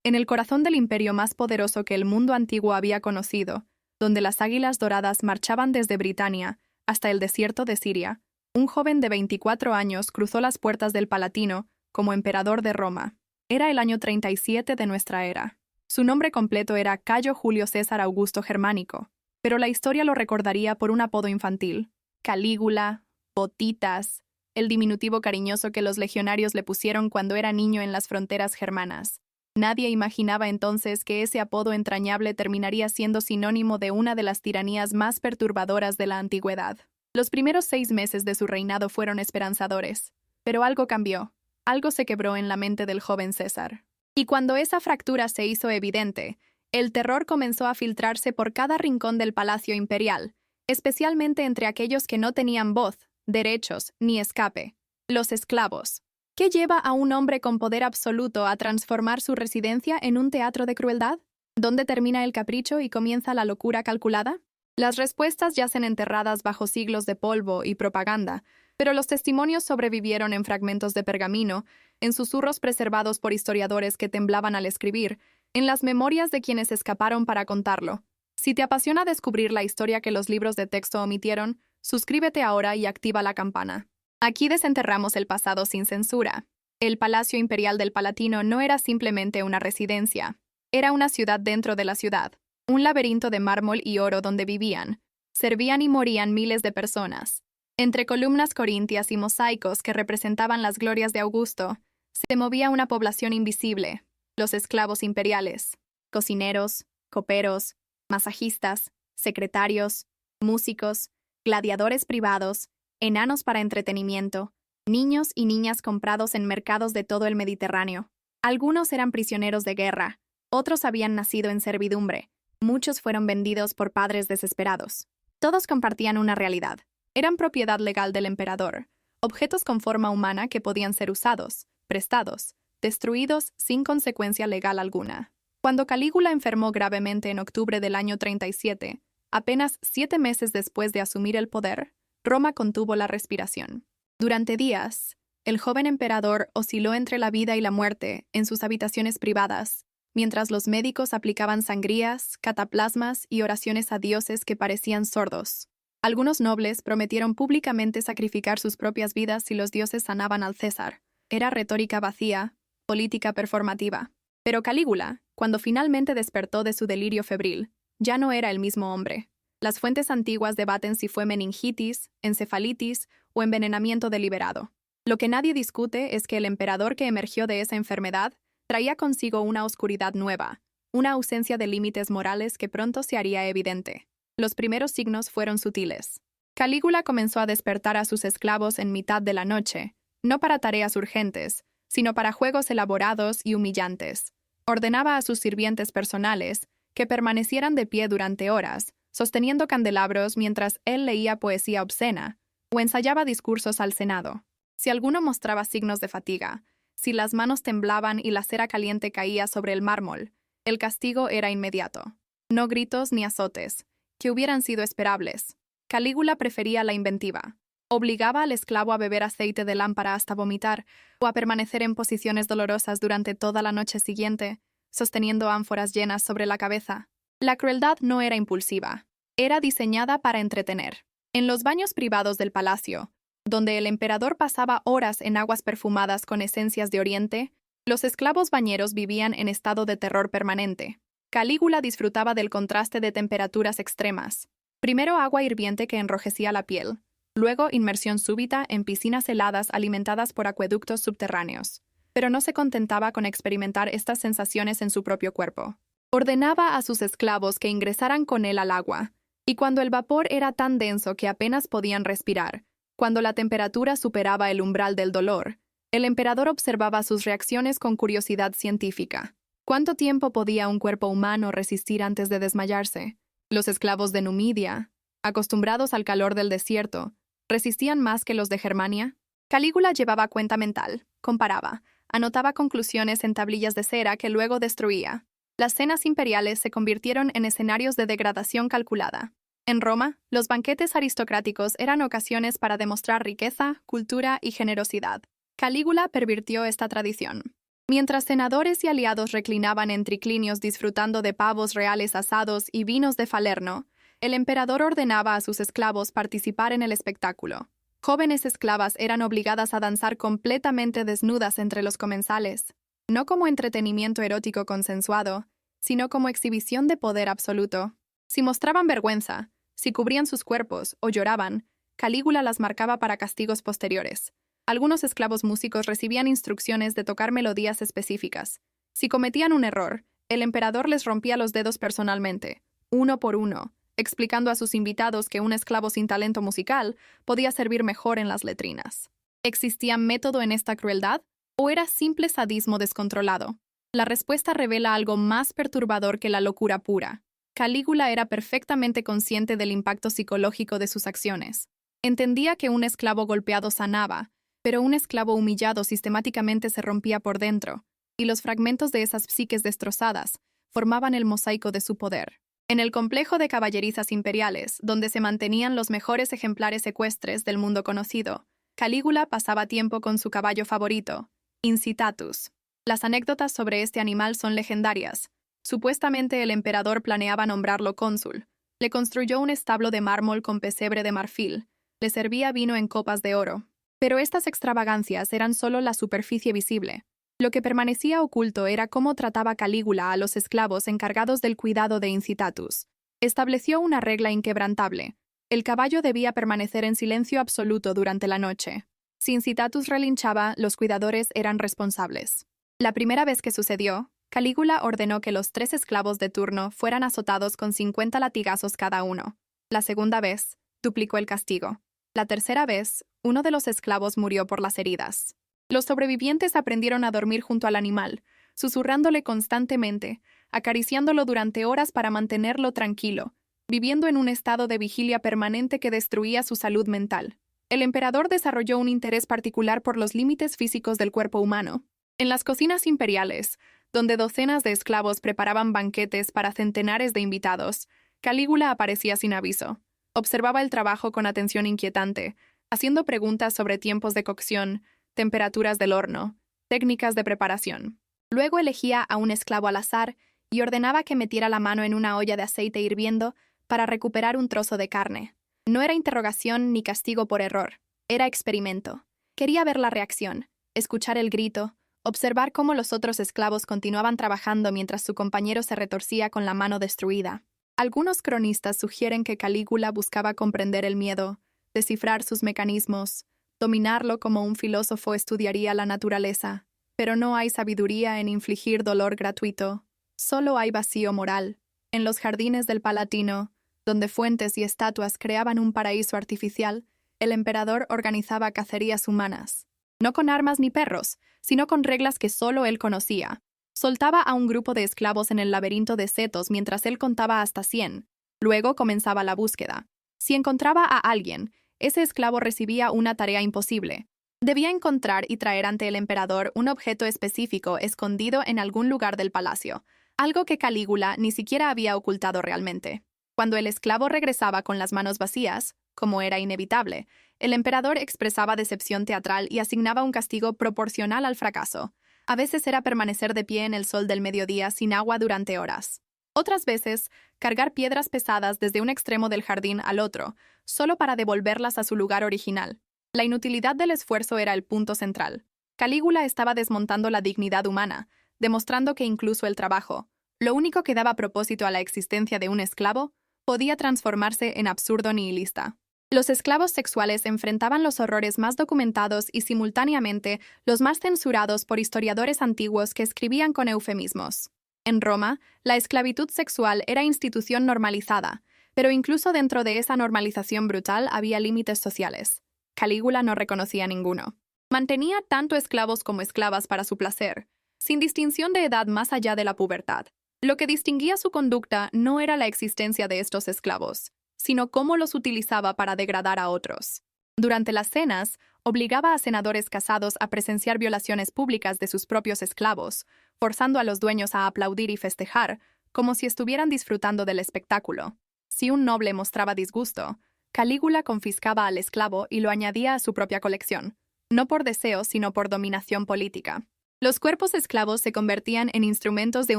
en el corazón del imperio más poderoso que el mundo antiguo había conocido, donde las águilas doradas marchaban desde Britania hasta el desierto de Siria, un joven de 24 años cruzó las puertas del Palatino como emperador de Roma. Era el año 37 de nuestra era. Su nombre completo era Cayo Julio César Augusto Germánico, pero la historia lo recordaría por un apodo infantil: Calígula, Botitas, el diminutivo cariñoso que los legionarios le pusieron cuando era niño en las fronteras germanas. Nadie imaginaba entonces que ese apodo entrañable terminaría siendo sinónimo de una de las tiranías más perturbadoras de la antigüedad. Los primeros 6 meses de su reinado fueron esperanzadores, pero algo cambió, algo se quebró en la mente del joven César. Y cuando esa fractura se hizo evidente, el terror comenzó a filtrarse por cada rincón del palacio imperial, especialmente entre aquellos que no tenían voz, derechos ni escape: los esclavos. ¿Qué lleva a un hombre con poder absoluto a transformar su residencia en un teatro de crueldad? ¿Dónde termina el capricho y comienza la locura calculada? Las respuestas yacen enterradas bajo siglos de polvo y propaganda, pero los testimonios sobrevivieron en fragmentos de pergamino, en susurros preservados por historiadores que temblaban al escribir, en las memorias de quienes escaparon para contarlo. Si te apasiona descubrir la historia que los libros de texto omitieron, suscríbete ahora y activa la campana. Aquí desenterramos el pasado sin censura. El Palacio Imperial del Palatino no era simplemente una residencia. Era una ciudad dentro de la ciudad, un laberinto de mármol y oro donde vivían, servían y morían miles de personas. Entre columnas corintias y mosaicos que representaban las glorias de Augusto, se movía una población invisible: los esclavos imperiales, cocineros, coperos, masajistas, secretarios, músicos, gladiadores privados, enanos para entretenimiento, niños y niñas comprados en mercados de todo el Mediterráneo. Algunos eran prisioneros de guerra, otros habían nacido en servidumbre, muchos fueron vendidos por padres desesperados. Todos compartían una realidad: eran propiedad legal del emperador, objetos con forma humana que podían ser usados, prestados, destruidos sin consecuencia legal alguna. Cuando Calígula enfermó gravemente en octubre del año 37, apenas 7 meses después de asumir el poder, Roma contuvo la respiración. Durante días, el joven emperador osciló entre la vida y la muerte en sus habitaciones privadas, mientras los médicos aplicaban sangrías, cataplasmas y oraciones a dioses que parecían sordos. Algunos nobles prometieron públicamente sacrificar sus propias vidas si los dioses sanaban al César. Era retórica vacía, política performativa. Pero Calígula, cuando finalmente despertó de su delirio febril, ya no era el mismo hombre. Las fuentes antiguas debaten si fue meningitis, encefalitis o envenenamiento deliberado. Lo que nadie discute es que el emperador que emergió de esa enfermedad traía consigo una oscuridad nueva, una ausencia de límites morales que pronto se haría evidente. Los primeros signos fueron sutiles. Calígula comenzó a despertar a sus esclavos en mitad de la noche, no para tareas urgentes, sino para juegos elaborados y humillantes. Ordenaba a sus sirvientes personales que permanecieran de pie durante horas, sosteniendo candelabros mientras él leía poesía obscena o ensayaba discursos al Senado. Si alguno mostraba signos de fatiga, si las manos temblaban y la cera caliente caía sobre el mármol, el castigo era inmediato. No gritos ni azotes, que hubieran sido esperables. Calígula prefería la inventiva. Obligaba al esclavo a beber aceite de lámpara hasta vomitar o a permanecer en posiciones dolorosas durante toda la noche siguiente, sosteniendo ánforas llenas sobre la cabeza. La crueldad no era impulsiva, era diseñada para entretener. En los baños privados del palacio, donde el emperador pasaba horas en aguas perfumadas con esencias de Oriente, los esclavos bañeros vivían en estado de terror permanente. Calígula disfrutaba del contraste de temperaturas extremas. Primero agua hirviente que enrojecía la piel, luego inmersión súbita en piscinas heladas alimentadas por acueductos subterráneos. Pero no se contentaba con experimentar estas sensaciones en su propio cuerpo. Ordenaba a sus esclavos que ingresaran con él al agua, y cuando el vapor era tan denso que apenas podían respirar, cuando la temperatura superaba el umbral del dolor, el emperador observaba sus reacciones con curiosidad científica. ¿Cuánto tiempo podía un cuerpo humano resistir antes de desmayarse? Los esclavos de Numidia, acostumbrados al calor del desierto, ¿resistían más que los de Germania? Calígula llevaba cuenta mental, comparaba, anotaba conclusiones en tablillas de cera que luego destruía. Las cenas imperiales se convirtieron en escenarios de degradación calculada. En Roma, los banquetes aristocráticos eran ocasiones para demostrar riqueza, cultura y generosidad. Calígula pervirtió esta tradición. Mientras senadores y aliados reclinaban en triclinios disfrutando de pavos reales asados y vinos de Falerno, el emperador ordenaba a sus esclavos participar en el espectáculo. Jóvenes esclavas eran obligadas a danzar completamente desnudas entre los comensales, no como entretenimiento erótico consensuado, sino como exhibición de poder absoluto. Si mostraban vergüenza, si cubrían sus cuerpos o lloraban, Calígula las marcaba para castigos posteriores. Algunos esclavos músicos recibían instrucciones de tocar melodías específicas. Si cometían un error, el emperador les rompía los dedos personalmente, uno por uno, explicando a sus invitados que un esclavo sin talento musical podía servir mejor en las letrinas. ¿Existía método en esta crueldad o era simple sadismo descontrolado? La respuesta revela algo más perturbador que la locura pura. Calígula era perfectamente consciente del impacto psicológico de sus acciones. Entendía que un esclavo golpeado sanaba, pero un esclavo humillado sistemáticamente se rompía por dentro, y los fragmentos de esas psiques destrozadas formaban el mosaico de su poder. En el complejo de caballerizas imperiales, donde se mantenían los mejores ejemplares ecuestres del mundo conocido, Calígula pasaba tiempo con su caballo favorito, Incitatus. Las anécdotas sobre este animal son legendarias. Supuestamente el emperador planeaba nombrarlo cónsul. Le construyó un establo de mármol con pesebre de marfil. Le servía vino en copas de oro. Pero estas extravagancias eran solo la superficie visible. Lo que permanecía oculto era cómo trataba Calígula a los esclavos encargados del cuidado de Incitatus. Estableció una regla inquebrantable. El caballo debía permanecer en silencio absoluto durante la noche. Si Incitatus relinchaba, los cuidadores eran responsables. La primera vez que sucedió, Calígula ordenó que los 3 esclavos de turno fueran azotados con 50 latigazos cada uno. La segunda vez, duplicó el castigo. La tercera vez, uno de los esclavos murió por las heridas. Los sobrevivientes aprendieron a dormir junto al animal, susurrándole constantemente, acariciándolo durante horas para mantenerlo tranquilo, viviendo en un estado de vigilia permanente que destruía su salud mental. El emperador desarrolló un interés particular por los límites físicos del cuerpo humano. En las cocinas imperiales, donde docenas de esclavos preparaban banquetes para centenares de invitados, Calígula aparecía sin aviso. Observaba el trabajo con atención inquietante, haciendo preguntas sobre tiempos de cocción, temperaturas del horno, técnicas de preparación. Luego elegía a un esclavo al azar y ordenaba que metiera la mano en una olla de aceite hirviendo para recuperar un trozo de carne. No era interrogación ni castigo por error, era experimento. Quería ver la reacción, escuchar el grito, observar cómo los otros esclavos continuaban trabajando mientras su compañero se retorcía con la mano destruida. Algunos cronistas sugieren que Calígula buscaba comprender el miedo, descifrar sus mecanismos, dominarlo como un filósofo estudiaría la naturaleza. Pero no hay sabiduría en infligir dolor gratuito, solo hay vacío moral. En los jardines del Palatino, donde fuentes y estatuas creaban un paraíso artificial, el emperador organizaba cacerías humanas. No con armas ni perros, sino con reglas que solo él conocía. Soltaba a un grupo de esclavos en el laberinto de setos mientras él contaba hasta 100. Luego comenzaba la búsqueda. Si encontraba a alguien, ese esclavo recibía una tarea imposible. Debía encontrar y traer ante el emperador un objeto específico escondido en algún lugar del palacio, algo que Calígula ni siquiera había ocultado realmente. Cuando el esclavo regresaba con las manos vacías, como era inevitable, el emperador expresaba decepción teatral y asignaba un castigo proporcional al fracaso. A veces era permanecer de pie en el sol del mediodía sin agua durante horas. Otras veces, cargar piedras pesadas desde un extremo del jardín al otro, solo para devolverlas a su lugar original. La inutilidad del esfuerzo era el punto central. Calígula estaba desmontando la dignidad humana, demostrando que incluso el trabajo, lo único que daba propósito a la existencia de un esclavo, podía transformarse en absurdo nihilista. Los esclavos sexuales enfrentaban los horrores más documentados y simultáneamente los más censurados por historiadores antiguos que escribían con eufemismos. En Roma, la esclavitud sexual era institución normalizada, pero incluso dentro de esa normalización brutal había límites sociales. Calígula no reconocía ninguno. Mantenía tanto esclavos como esclavas para su placer, sin distinción de edad más allá de la pubertad. Lo que distinguía su conducta no era la existencia de estos esclavos, sino cómo los utilizaba para degradar a otros. Durante las cenas, obligaba a senadores casados a presenciar violaciones públicas de sus propios esclavos, forzando a los dueños a aplaudir y festejar, como si estuvieran disfrutando del espectáculo. Si un noble mostraba disgusto, Calígula confiscaba al esclavo y lo añadía a su propia colección, no por deseo, sino por dominación política. Los cuerpos esclavos se convertían en instrumentos de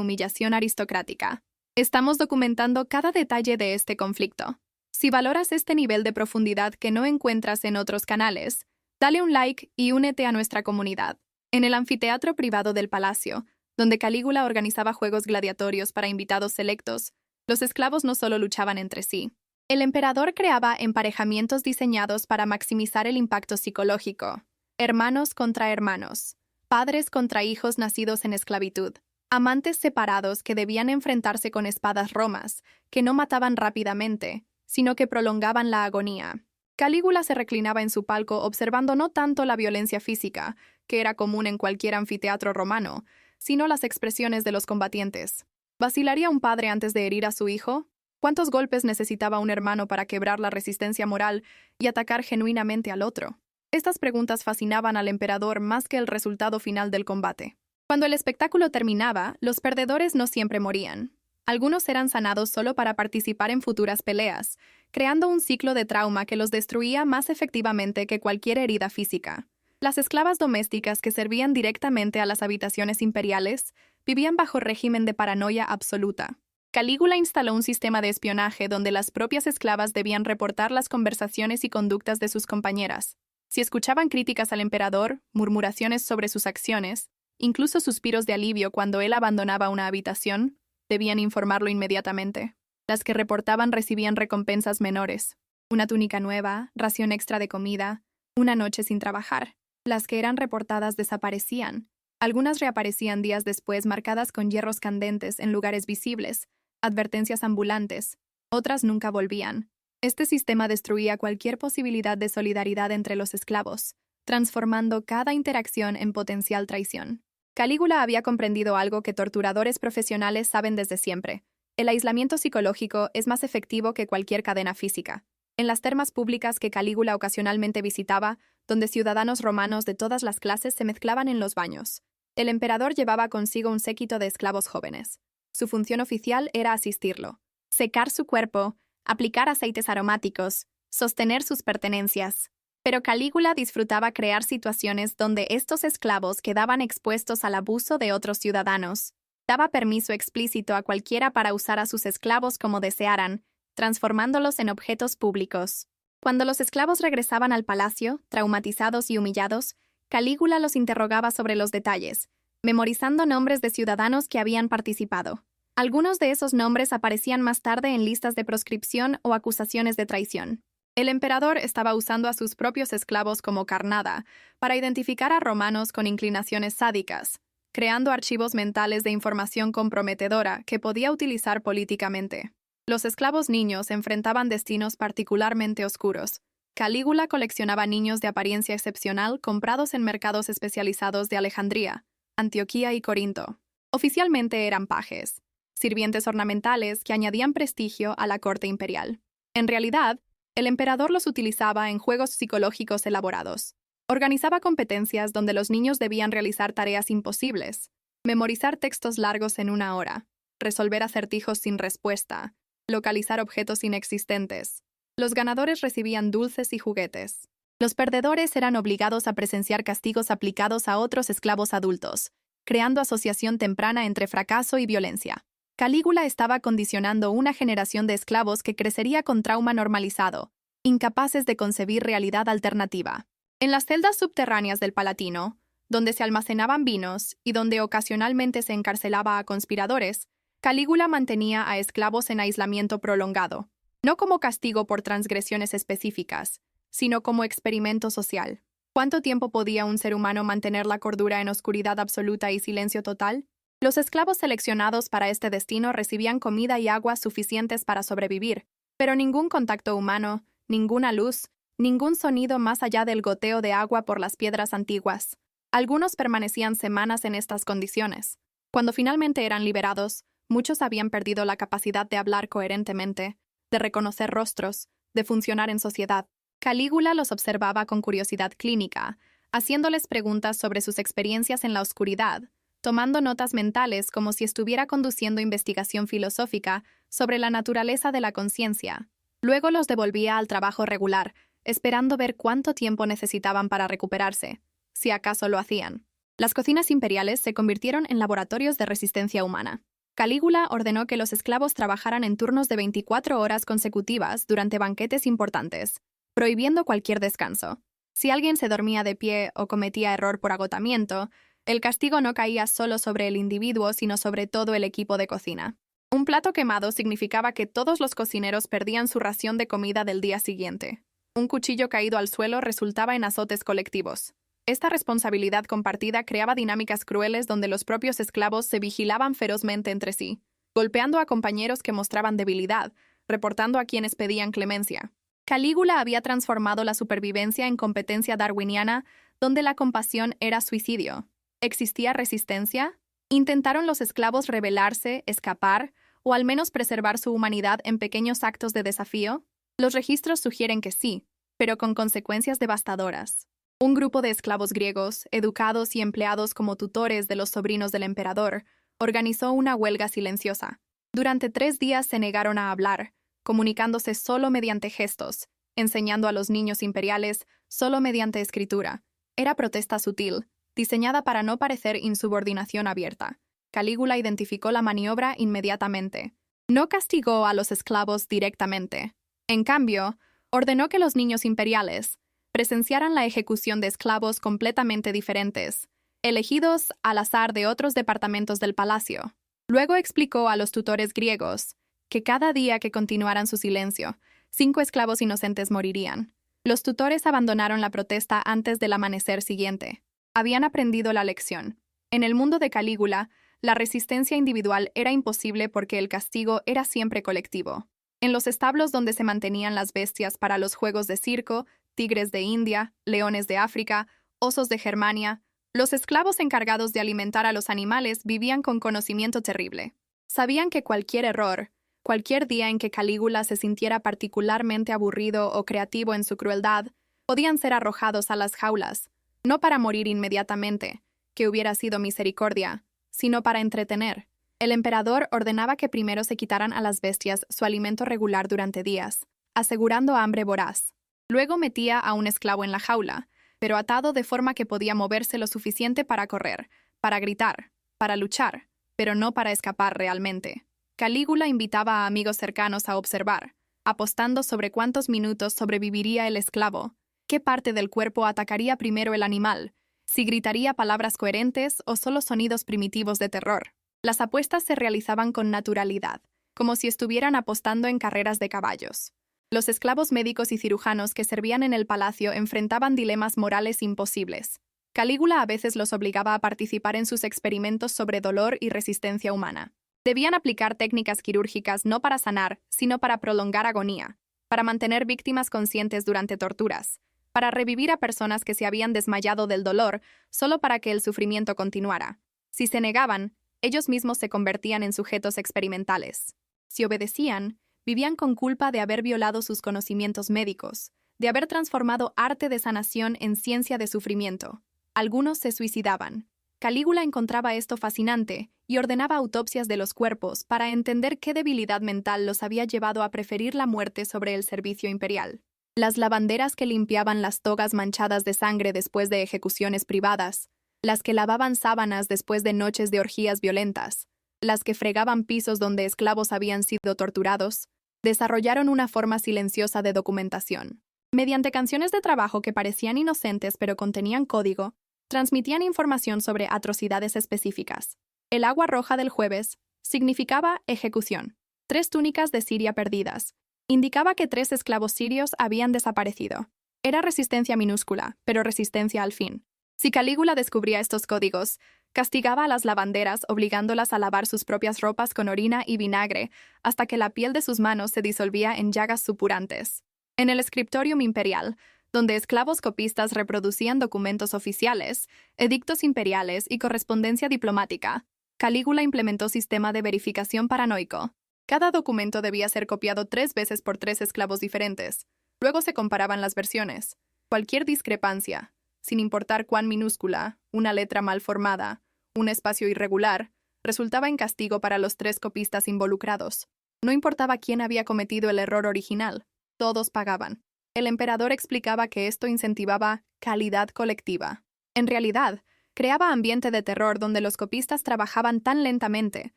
humillación aristocrática. Estamos documentando cada detalle de este conflicto. Si valoras este nivel de profundidad que no encuentras en otros canales, dale un like y únete a nuestra comunidad. En el anfiteatro privado del palacio, donde Calígula organizaba juegos gladiatorios para invitados selectos, los esclavos no solo luchaban entre sí. El emperador creaba emparejamientos diseñados para maximizar el impacto psicológico. Hermanos contra hermanos, padres contra hijos nacidos en esclavitud, amantes separados que debían enfrentarse con espadas romas, que no mataban rápidamente, sino que prolongaban la agonía. Calígula se reclinaba en su palco observando no tanto la violencia física, que era común en cualquier anfiteatro romano, sino las expresiones de los combatientes. ¿Vacilaría un padre antes de herir a su hijo? ¿Cuántos golpes necesitaba un hermano para quebrar la resistencia moral y atacar genuinamente al otro? Estas preguntas fascinaban al emperador más que el resultado final del combate. Cuando el espectáculo terminaba, los perdedores no siempre morían. Algunos eran sanados solo para participar en futuras peleas, creando un ciclo de trauma que los destruía más efectivamente que cualquier herida física. Las esclavas domésticas que servían directamente a las habitaciones imperiales vivían bajo régimen de paranoia absoluta. Calígula instaló un sistema de espionaje donde las propias esclavas debían reportar las conversaciones y conductas de sus compañeras. Si escuchaban críticas al emperador, murmuraciones sobre sus acciones, incluso suspiros de alivio cuando él abandonaba una habitación, debían informarlo inmediatamente. Las que reportaban recibían recompensas menores: una túnica nueva, ración extra de comida, una noche sin trabajar. Las que eran reportadas desaparecían. Algunas reaparecían días después marcadas con hierros candentes en lugares visibles, advertencias ambulantes. Otras nunca volvían. Este sistema destruía cualquier posibilidad de solidaridad entre los esclavos, transformando cada interacción en potencial traición. Calígula había comprendido algo que torturadores profesionales saben desde siempre: el aislamiento psicológico es más efectivo que cualquier cadena física. En las termas públicas que Calígula ocasionalmente visitaba, donde ciudadanos romanos de todas las clases se mezclaban en los baños, el emperador llevaba consigo un séquito de esclavos jóvenes. Su función oficial era asistirlo, secar su cuerpo, aplicar aceites aromáticos, sostener sus pertenencias. Pero Calígula disfrutaba crear situaciones donde estos esclavos quedaban expuestos al abuso de otros ciudadanos. Daba permiso explícito a cualquiera para usar a sus esclavos como desearan, transformándolos en objetos públicos. Cuando los esclavos regresaban al palacio, traumatizados y humillados, Calígula los interrogaba sobre los detalles, memorizando nombres de ciudadanos que habían participado. Algunos de esos nombres aparecían más tarde en listas de proscripción o acusaciones de traición. El emperador estaba usando a sus propios esclavos como carnada para identificar a romanos con inclinaciones sádicas, creando archivos mentales de información comprometedora que podía utilizar políticamente. Los esclavos niños enfrentaban destinos particularmente oscuros. Calígula coleccionaba niños de apariencia excepcional comprados en mercados especializados de Alejandría, Antioquía y Corinto. Oficialmente eran pajes, sirvientes ornamentales que añadían prestigio a la corte imperial. En realidad, el emperador los utilizaba en juegos psicológicos elaborados. Organizaba competencias donde los niños debían realizar tareas imposibles, memorizar textos largos en 1 hora, resolver acertijos sin respuesta, localizar objetos inexistentes. Los ganadores recibían dulces y juguetes. Los perdedores eran obligados a presenciar castigos aplicados a otros esclavos adultos, creando asociación temprana entre fracaso y violencia. Calígula estaba condicionando una generación de esclavos que crecería con trauma normalizado, incapaces de concebir realidad alternativa. En las celdas subterráneas del Palatino, donde se almacenaban vinos y donde ocasionalmente se encarcelaba a conspiradores, Calígula mantenía a esclavos en aislamiento prolongado, no como castigo por transgresiones específicas, sino como experimento social. ¿Cuánto tiempo podía un ser humano mantener la cordura en oscuridad absoluta y silencio total? Los esclavos seleccionados para este destino recibían comida y agua suficientes para sobrevivir, pero ningún contacto humano, ninguna luz, ningún sonido más allá del goteo de agua por las piedras antiguas. Algunos permanecían semanas en estas condiciones. Cuando finalmente eran liberados, muchos habían perdido la capacidad de hablar coherentemente, de reconocer rostros, de funcionar en sociedad. Calígula los observaba con curiosidad clínica, haciéndoles preguntas sobre sus experiencias en la oscuridad, tomando notas mentales como si estuviera conduciendo investigación filosófica sobre la naturaleza de la conciencia. Luego los devolvía al trabajo regular, esperando ver cuánto tiempo necesitaban para recuperarse, si acaso lo hacían. Las cocinas imperiales se convirtieron en laboratorios de resistencia humana. Calígula ordenó que los esclavos trabajaran en turnos de 24 horas consecutivas durante banquetes importantes, prohibiendo cualquier descanso. Si alguien se dormía de pie o cometía error por agotamiento, el castigo no caía solo sobre el individuo, sino sobre todo el equipo de cocina. Un plato quemado significaba que todos los cocineros perdían su ración de comida del día siguiente. Un cuchillo caído al suelo resultaba en azotes colectivos. Esta responsabilidad compartida creaba dinámicas crueles donde los propios esclavos se vigilaban ferozmente entre sí, golpeando a compañeros que mostraban debilidad, reportando a quienes pedían clemencia. Calígula había transformado la supervivencia en competencia darwiniana, donde la compasión era suicidio. ¿Existía resistencia? ¿Intentaron los esclavos rebelarse, escapar, o al menos preservar su humanidad en pequeños actos de desafío? Los registros sugieren que sí, pero con consecuencias devastadoras. Un grupo de esclavos griegos, educados y empleados como tutores de los sobrinos del emperador, organizó una huelga silenciosa. Durante 3 días se negaron a hablar, comunicándose solo mediante gestos, enseñando a los niños imperiales solo mediante escritura. Era protesta sutil, diseñada para no parecer insubordinación abierta. Calígula identificó la maniobra inmediatamente. No castigó a los esclavos directamente. En cambio, ordenó que los niños imperiales presenciaran la ejecución de esclavos completamente diferentes, elegidos al azar de otros departamentos del palacio. Luego explicó a los tutores griegos que cada día que continuaran su silencio, 5 esclavos inocentes morirían. Los tutores abandonaron la protesta antes del amanecer siguiente. Habían aprendido la lección. En el mundo de Calígula, la resistencia individual era imposible porque el castigo era siempre colectivo. En los establos donde se mantenían las bestias para los juegos de circo, tigres de India, leones de África, osos de Germania, los esclavos encargados de alimentar a los animales vivían con conocimiento terrible. Sabían que cualquier error, cualquier día en que Calígula se sintiera particularmente aburrido o creativo en su crueldad, podían ser arrojados a las jaulas, no para morir inmediatamente, que hubiera sido misericordia, sino para entretener. El emperador ordenaba que primero se quitaran a las bestias su alimento regular durante días, asegurando hambre voraz. Luego metía a un esclavo en la jaula, pero atado de forma que podía moverse lo suficiente para correr, para gritar, para luchar, pero no para escapar realmente. Calígula invitaba a amigos cercanos a observar, apostando sobre cuántos minutos sobreviviría el esclavo, qué parte del cuerpo atacaría primero el animal, si gritaría palabras coherentes o solo sonidos primitivos de terror. Las apuestas se realizaban con naturalidad, como si estuvieran apostando en carreras de caballos. Los esclavos médicos y cirujanos que servían en el palacio enfrentaban dilemas morales imposibles. Calígula a veces los obligaba a participar en sus experimentos sobre dolor y resistencia humana. Debían aplicar técnicas quirúrgicas no para sanar, sino para prolongar agonía, para mantener víctimas conscientes durante torturas, para revivir a personas que se habían desmayado del dolor solo para que el sufrimiento continuara. Si se negaban, ellos mismos se convertían en sujetos experimentales. Si obedecían, vivían con culpa de haber violado sus conocimientos médicos, de haber transformado arte de sanación en ciencia de sufrimiento. Algunos se suicidaban. Calígula encontraba esto fascinante y ordenaba autopsias de los cuerpos para entender qué debilidad mental los había llevado a preferir la muerte sobre el servicio imperial. Las lavanderas que limpiaban las togas manchadas de sangre después de ejecuciones privadas, las que lavaban sábanas después de noches de orgías violentas, las que fregaban pisos donde esclavos habían sido torturados, desarrollaron una forma silenciosa de documentación. Mediante canciones de trabajo que parecían inocentes pero contenían código, transmitían información sobre atrocidades específicas. El agua roja del jueves significaba ejecución. 3 túnicas de Siria perdidas. Indicaba que 3 esclavos sirios habían desaparecido. Era resistencia minúscula, pero resistencia al fin. Si Calígula descubría estos códigos, castigaba a las lavanderas obligándolas a lavar sus propias ropas con orina y vinagre hasta que la piel de sus manos se disolvía en llagas supurantes. En el scriptorium imperial, donde esclavos copistas reproducían documentos oficiales, edictos imperiales y correspondencia diplomática, Calígula implementó sistema de verificación paranoico. Cada documento debía ser copiado 3 veces por 3 esclavos diferentes. Luego se comparaban las versiones. Cualquier discrepancia, sin importar cuán minúscula, una letra mal formada, un espacio irregular, resultaba en castigo para los 3 copistas involucrados. No importaba quién había cometido el error original, todos pagaban. El emperador explicaba que esto incentivaba calidad colectiva. En realidad, Creaba ambiente de terror donde los copistas trabajaban tan lentamente,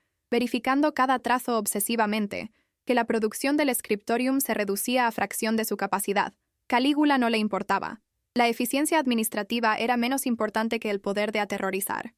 verificando cada trazo obsesivamente, que la producción del scriptorium se reducía a fracción de su capacidad. Calígula no le importaba. La eficiencia administrativa era menos importante que el poder de aterrorizar.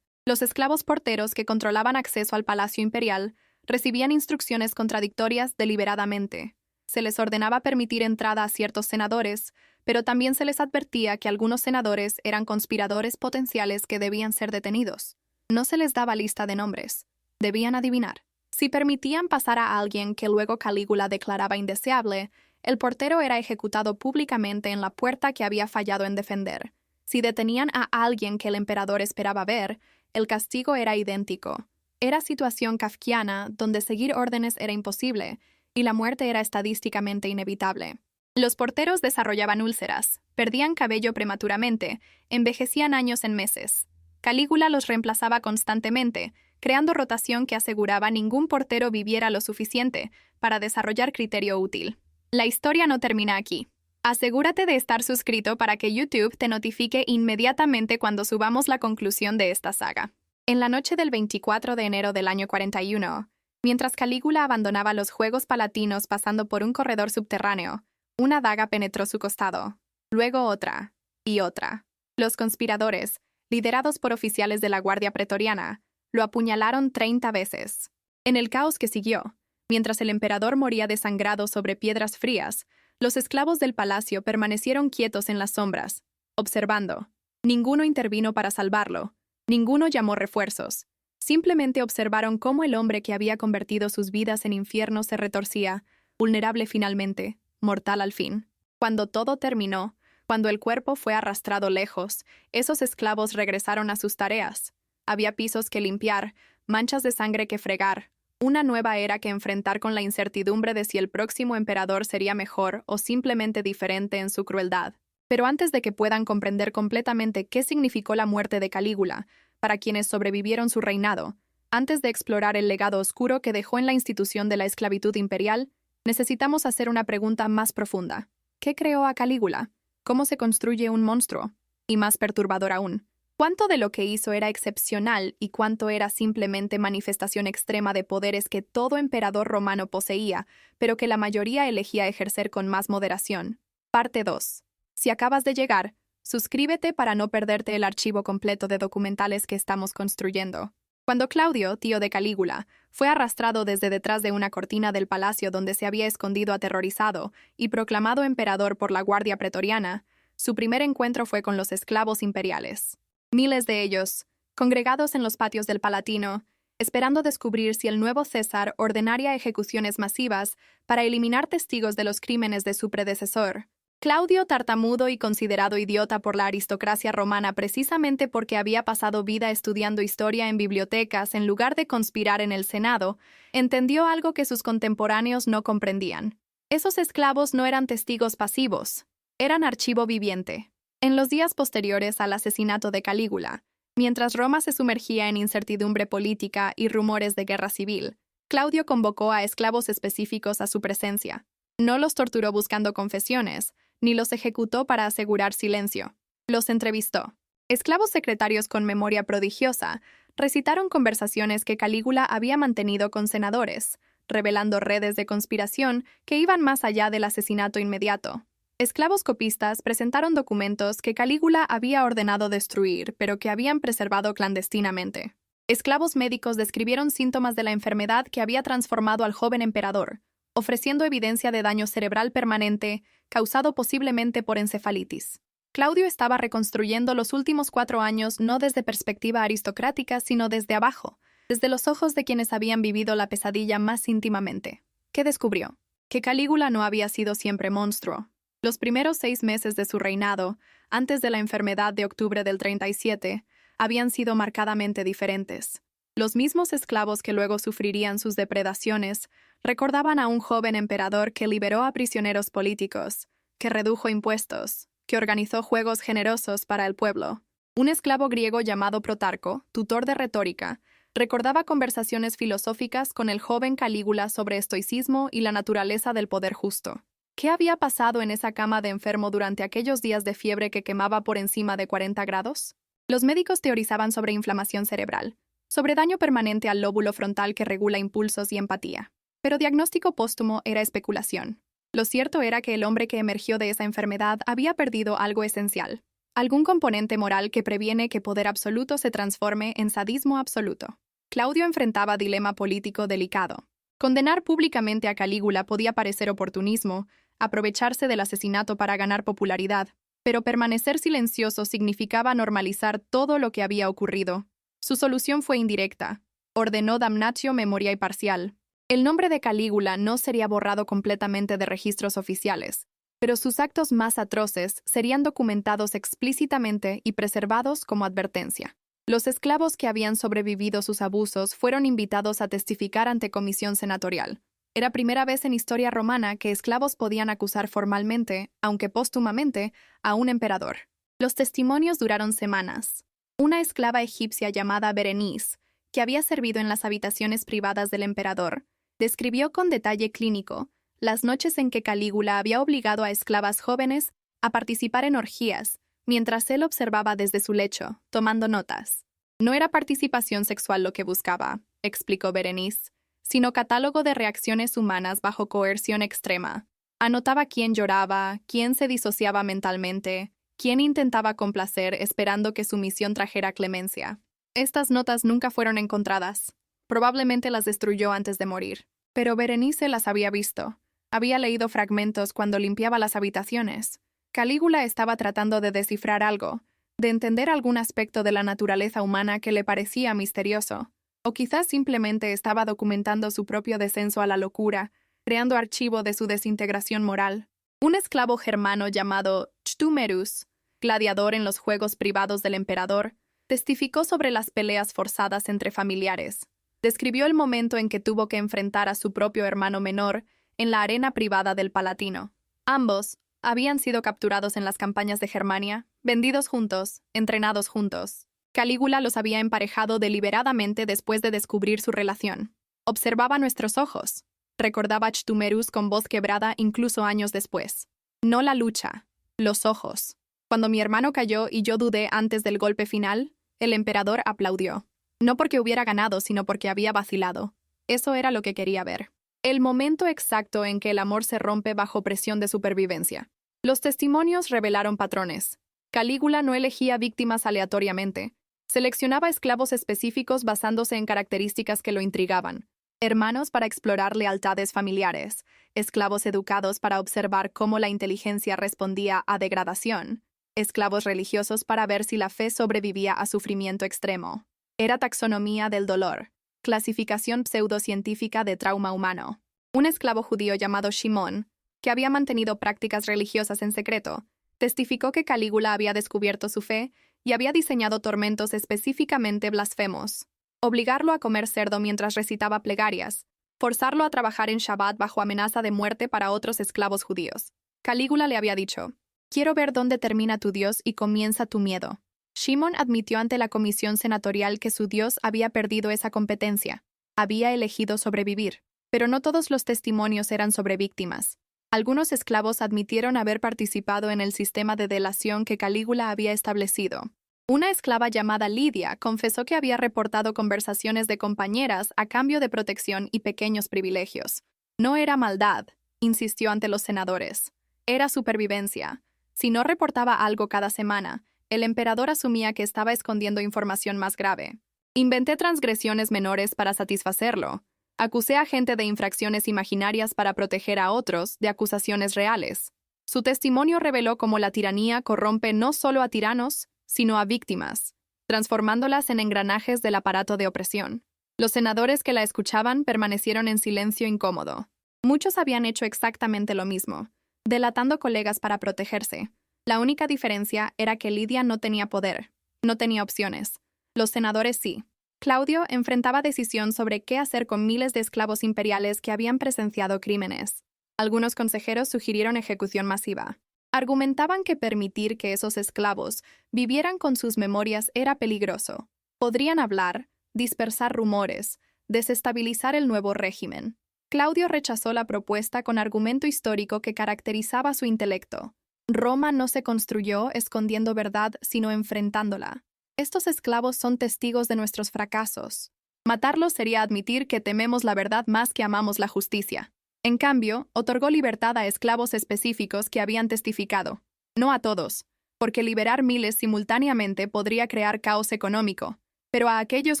Los esclavos porteros que controlaban acceso al Palacio Imperial recibían instrucciones contradictorias deliberadamente. Se les ordenaba permitir entrada a ciertos senadores, pero también se les advertía que algunos senadores eran conspiradores potenciales que debían ser detenidos. No se les daba lista de nombres. Debían adivinar. Si permitían pasar a alguien que luego Calígula declaraba indeseable, el portero era ejecutado públicamente en la puerta que había fallado en defender. Si detenían a alguien que el emperador esperaba ver, el castigo era idéntico. Era situación kafkiana donde seguir órdenes era imposible y la muerte era estadísticamente inevitable. Los porteros desarrollaban úlceras, perdían cabello prematuramente, envejecían años en meses. Calígula los reemplazaba constantemente, creando rotación que aseguraba ningún portero viviera lo suficiente para desarrollar criterio útil. La historia no termina aquí. Asegúrate de estar suscrito para que YouTube te notifique inmediatamente cuando subamos la conclusión de esta saga. En la noche del 24 de enero del año 41, mientras Calígula abandonaba los Juegos Palatinos pasando por un corredor subterráneo, una daga penetró su costado, luego otra y otra. Los conspiradores, liderados por oficiales de la Guardia Pretoriana, lo apuñalaron 30 veces. En el caos que siguió, mientras el emperador moría desangrado sobre piedras frías, los esclavos del palacio permanecieron quietos en las sombras, observando. Ninguno intervino para salvarlo, ninguno llamó refuerzos. Simplemente observaron cómo el hombre que había convertido sus vidas en infierno se retorcía, vulnerable finalmente, mortal al fin. Cuando todo terminó, cuando el cuerpo fue arrastrado lejos, esos esclavos regresaron a sus tareas. Había pisos que limpiar, manchas de sangre que fregar, una nueva era que enfrentar con la incertidumbre de si el próximo emperador sería mejor o simplemente diferente en su crueldad. Pero antes de que puedan comprender completamente qué significó la muerte de Calígula, para quienes sobrevivieron su reinado, antes de explorar el legado oscuro que dejó en la institución de la esclavitud imperial, necesitamos hacer una pregunta más profunda. ¿Qué creó a Calígula? ¿Cómo se construye un monstruo? Y más perturbador aún, ¿cuánto de lo que hizo era excepcional y cuánto era simplemente manifestación extrema de poderes que todo emperador romano poseía, pero que la mayoría elegía ejercer con más moderación? Parte 2. Si acabas de llegar, suscríbete para no perderte el archivo completo de documentales que estamos construyendo. Cuando Claudio, tío de Calígula, fue arrastrado desde detrás de una cortina del palacio donde se había escondido aterrorizado y proclamado emperador por la Guardia Pretoriana, su primer encuentro fue con los esclavos imperiales. Miles de ellos, congregados en los patios del Palatino, esperando descubrir si el nuevo César ordenaría ejecuciones masivas para eliminar testigos de los crímenes de su predecesor. Claudio, tartamudo y considerado idiota por la aristocracia romana precisamente porque había pasado vida estudiando historia en bibliotecas en lugar de conspirar en el Senado, entendió algo que sus contemporáneos no comprendían. Esos esclavos no eran testigos pasivos, eran archivo viviente. En los días posteriores al asesinato de Calígula, mientras Roma se sumergía en incertidumbre política y rumores de guerra civil, Claudio convocó a esclavos específicos a su presencia. No los torturó buscando confesiones, ni los ejecutó para asegurar silencio. Los entrevistó. Esclavos secretarios con memoria prodigiosa recitaron conversaciones que Calígula había mantenido con senadores, revelando redes de conspiración que iban más allá del asesinato inmediato. Esclavos copistas presentaron documentos que Calígula había ordenado destruir, pero que habían preservado clandestinamente. Esclavos médicos describieron síntomas de la enfermedad que había transformado al joven emperador, ofreciendo evidencia de daño cerebral permanente causado posiblemente por encefalitis. Claudio estaba reconstruyendo los últimos 4 años no desde perspectiva aristocrática, sino desde abajo, desde los ojos de quienes habían vivido la pesadilla más íntimamente. ¿Qué descubrió? Que Calígula no había sido siempre monstruo. Los primeros 6 meses de su reinado, antes de la enfermedad de octubre del 37, habían sido marcadamente diferentes. Los mismos esclavos que luego sufrirían sus depredaciones recordaban a un joven emperador que liberó a prisioneros políticos, que redujo impuestos, que organizó juegos generosos para el pueblo. Un esclavo griego llamado Protarco, tutor de retórica, recordaba conversaciones filosóficas con el joven Calígula sobre estoicismo y la naturaleza del poder justo. ¿Qué había pasado en esa cama de enfermo durante aquellos días de fiebre que quemaba por encima de 40 grados? Los médicos teorizaban sobre inflamación cerebral, sobre daño permanente al lóbulo frontal que regula impulsos y empatía. Pero diagnóstico póstumo era especulación. Lo cierto era que el hombre que emergió de esa enfermedad había perdido algo esencial, algún componente moral que previene que poder absoluto se transforme en sadismo absoluto. Claudio enfrentaba dilema político delicado. Condenar públicamente a Calígula podía parecer oportunismo, aprovecharse del asesinato para ganar popularidad, pero permanecer silencioso significaba normalizar todo lo que había ocurrido. Su solución fue indirecta. Ordenó damnatio memoriae parcial. El nombre de Calígula no sería borrado completamente de registros oficiales, pero sus actos más atroces serían documentados explícitamente y preservados como advertencia. Los esclavos que habían sobrevivido sus abusos fueron invitados a testificar ante comisión senatorial. Era primera vez en historia romana que esclavos podían acusar formalmente, aunque póstumamente, a un emperador. Los testimonios duraron semanas. Una esclava egipcia llamada Berenice, que había servido en las habitaciones privadas del emperador, describió con detalle clínico las noches en que Calígula había obligado a esclavas jóvenes a participar en orgías, mientras él observaba desde su lecho, tomando notas. No era participación sexual lo que buscaba, explicó Berenice, sino catálogo de reacciones humanas bajo coerción extrema. Anotaba quién lloraba, quién se disociaba mentalmente, quién intentaba complacer esperando que su misión trajera clemencia. Estas notas nunca fueron encontradas. Probablemente las destruyó antes de morir. Pero Berenice las había visto. Había leído fragmentos cuando limpiaba las habitaciones. Calígula estaba tratando de descifrar algo, de entender algún aspecto de la naturaleza humana que le parecía misterioso. O quizás simplemente estaba documentando su propio descenso a la locura, creando archivo de su desintegración moral. Un esclavo germano llamado Chtumerus, gladiador en los juegos privados del emperador, testificó sobre las peleas forzadas entre familiares. Describió el momento en que tuvo que enfrentar a su propio hermano menor en la arena privada del Palatino. Ambos habían sido capturados en las campañas de Germania, vendidos juntos, entrenados juntos. Calígula los había emparejado deliberadamente después de descubrir su relación. Observaba nuestros ojos, recordaba Chtumerus con voz quebrada incluso años después. No la lucha, los ojos. Cuando mi hermano cayó y yo dudé antes del golpe final, el emperador aplaudió. No porque hubiera ganado, sino porque había vacilado. Eso era lo que quería ver. El momento exacto en que el amor se rompe bajo presión de supervivencia. Los testimonios revelaron patrones. Calígula no elegía víctimas aleatoriamente. Seleccionaba esclavos específicos basándose en características que lo intrigaban. Hermanos para explorar lealtades familiares. Esclavos educados para observar cómo la inteligencia respondía a degradación. Esclavos religiosos para ver si la fe sobrevivía a sufrimiento extremo. Era taxonomía del dolor. Clasificación pseudocientífica de trauma humano. Un esclavo judío llamado Shimón, que había mantenido prácticas religiosas en secreto, testificó que Calígula había descubierto su fe y había diseñado tormentos específicamente blasfemos. Obligarlo a comer cerdo mientras recitaba plegarias, forzarlo a trabajar en Shabbat bajo amenaza de muerte para otros esclavos judíos. Calígula le había dicho, «Quiero ver dónde termina tu Dios y comienza tu miedo». Shimón admitió ante la comisión senatorial que su Dios había perdido esa competencia. Había elegido sobrevivir. Pero no todos los testimonios eran sobre víctimas. Algunos esclavos admitieron haber participado en el sistema de delación que Calígula había establecido. Una esclava llamada Lidia confesó que había reportado conversaciones de compañeras a cambio de protección y pequeños privilegios. No era maldad, insistió ante los senadores. Era supervivencia. Si no reportaba algo cada semana, el emperador asumía que estaba escondiendo información más grave. Inventé transgresiones menores para satisfacerlo. Acusé a gente de infracciones imaginarias para proteger a otros de acusaciones reales. Su testimonio reveló cómo la tiranía corrompe no solo a tiranos, sino a víctimas, transformándolas en engranajes del aparato de opresión. Los senadores que la escuchaban permanecieron en silencio incómodo. Muchos habían hecho exactamente lo mismo, delatando colegas para protegerse. La única diferencia era que Lidia no tenía poder, no tenía opciones. Los senadores sí. Claudio enfrentaba decisión sobre qué hacer con miles de esclavos imperiales que habían presenciado crímenes. Algunos consejeros sugirieron ejecución masiva. Argumentaban que permitir que esos esclavos vivieran con sus memorias era peligroso. Podrían hablar, dispersar rumores, desestabilizar el nuevo régimen. Claudio rechazó la propuesta con argumento histórico que caracterizaba su intelecto. Roma no se construyó escondiendo verdad, sino enfrentándola. Estos esclavos son testigos de nuestros fracasos. Matarlos sería admitir que tememos la verdad más que amamos la justicia. En cambio, otorgó libertad a esclavos específicos que habían testificado. No a todos, porque liberar miles simultáneamente podría crear caos económico, pero a aquellos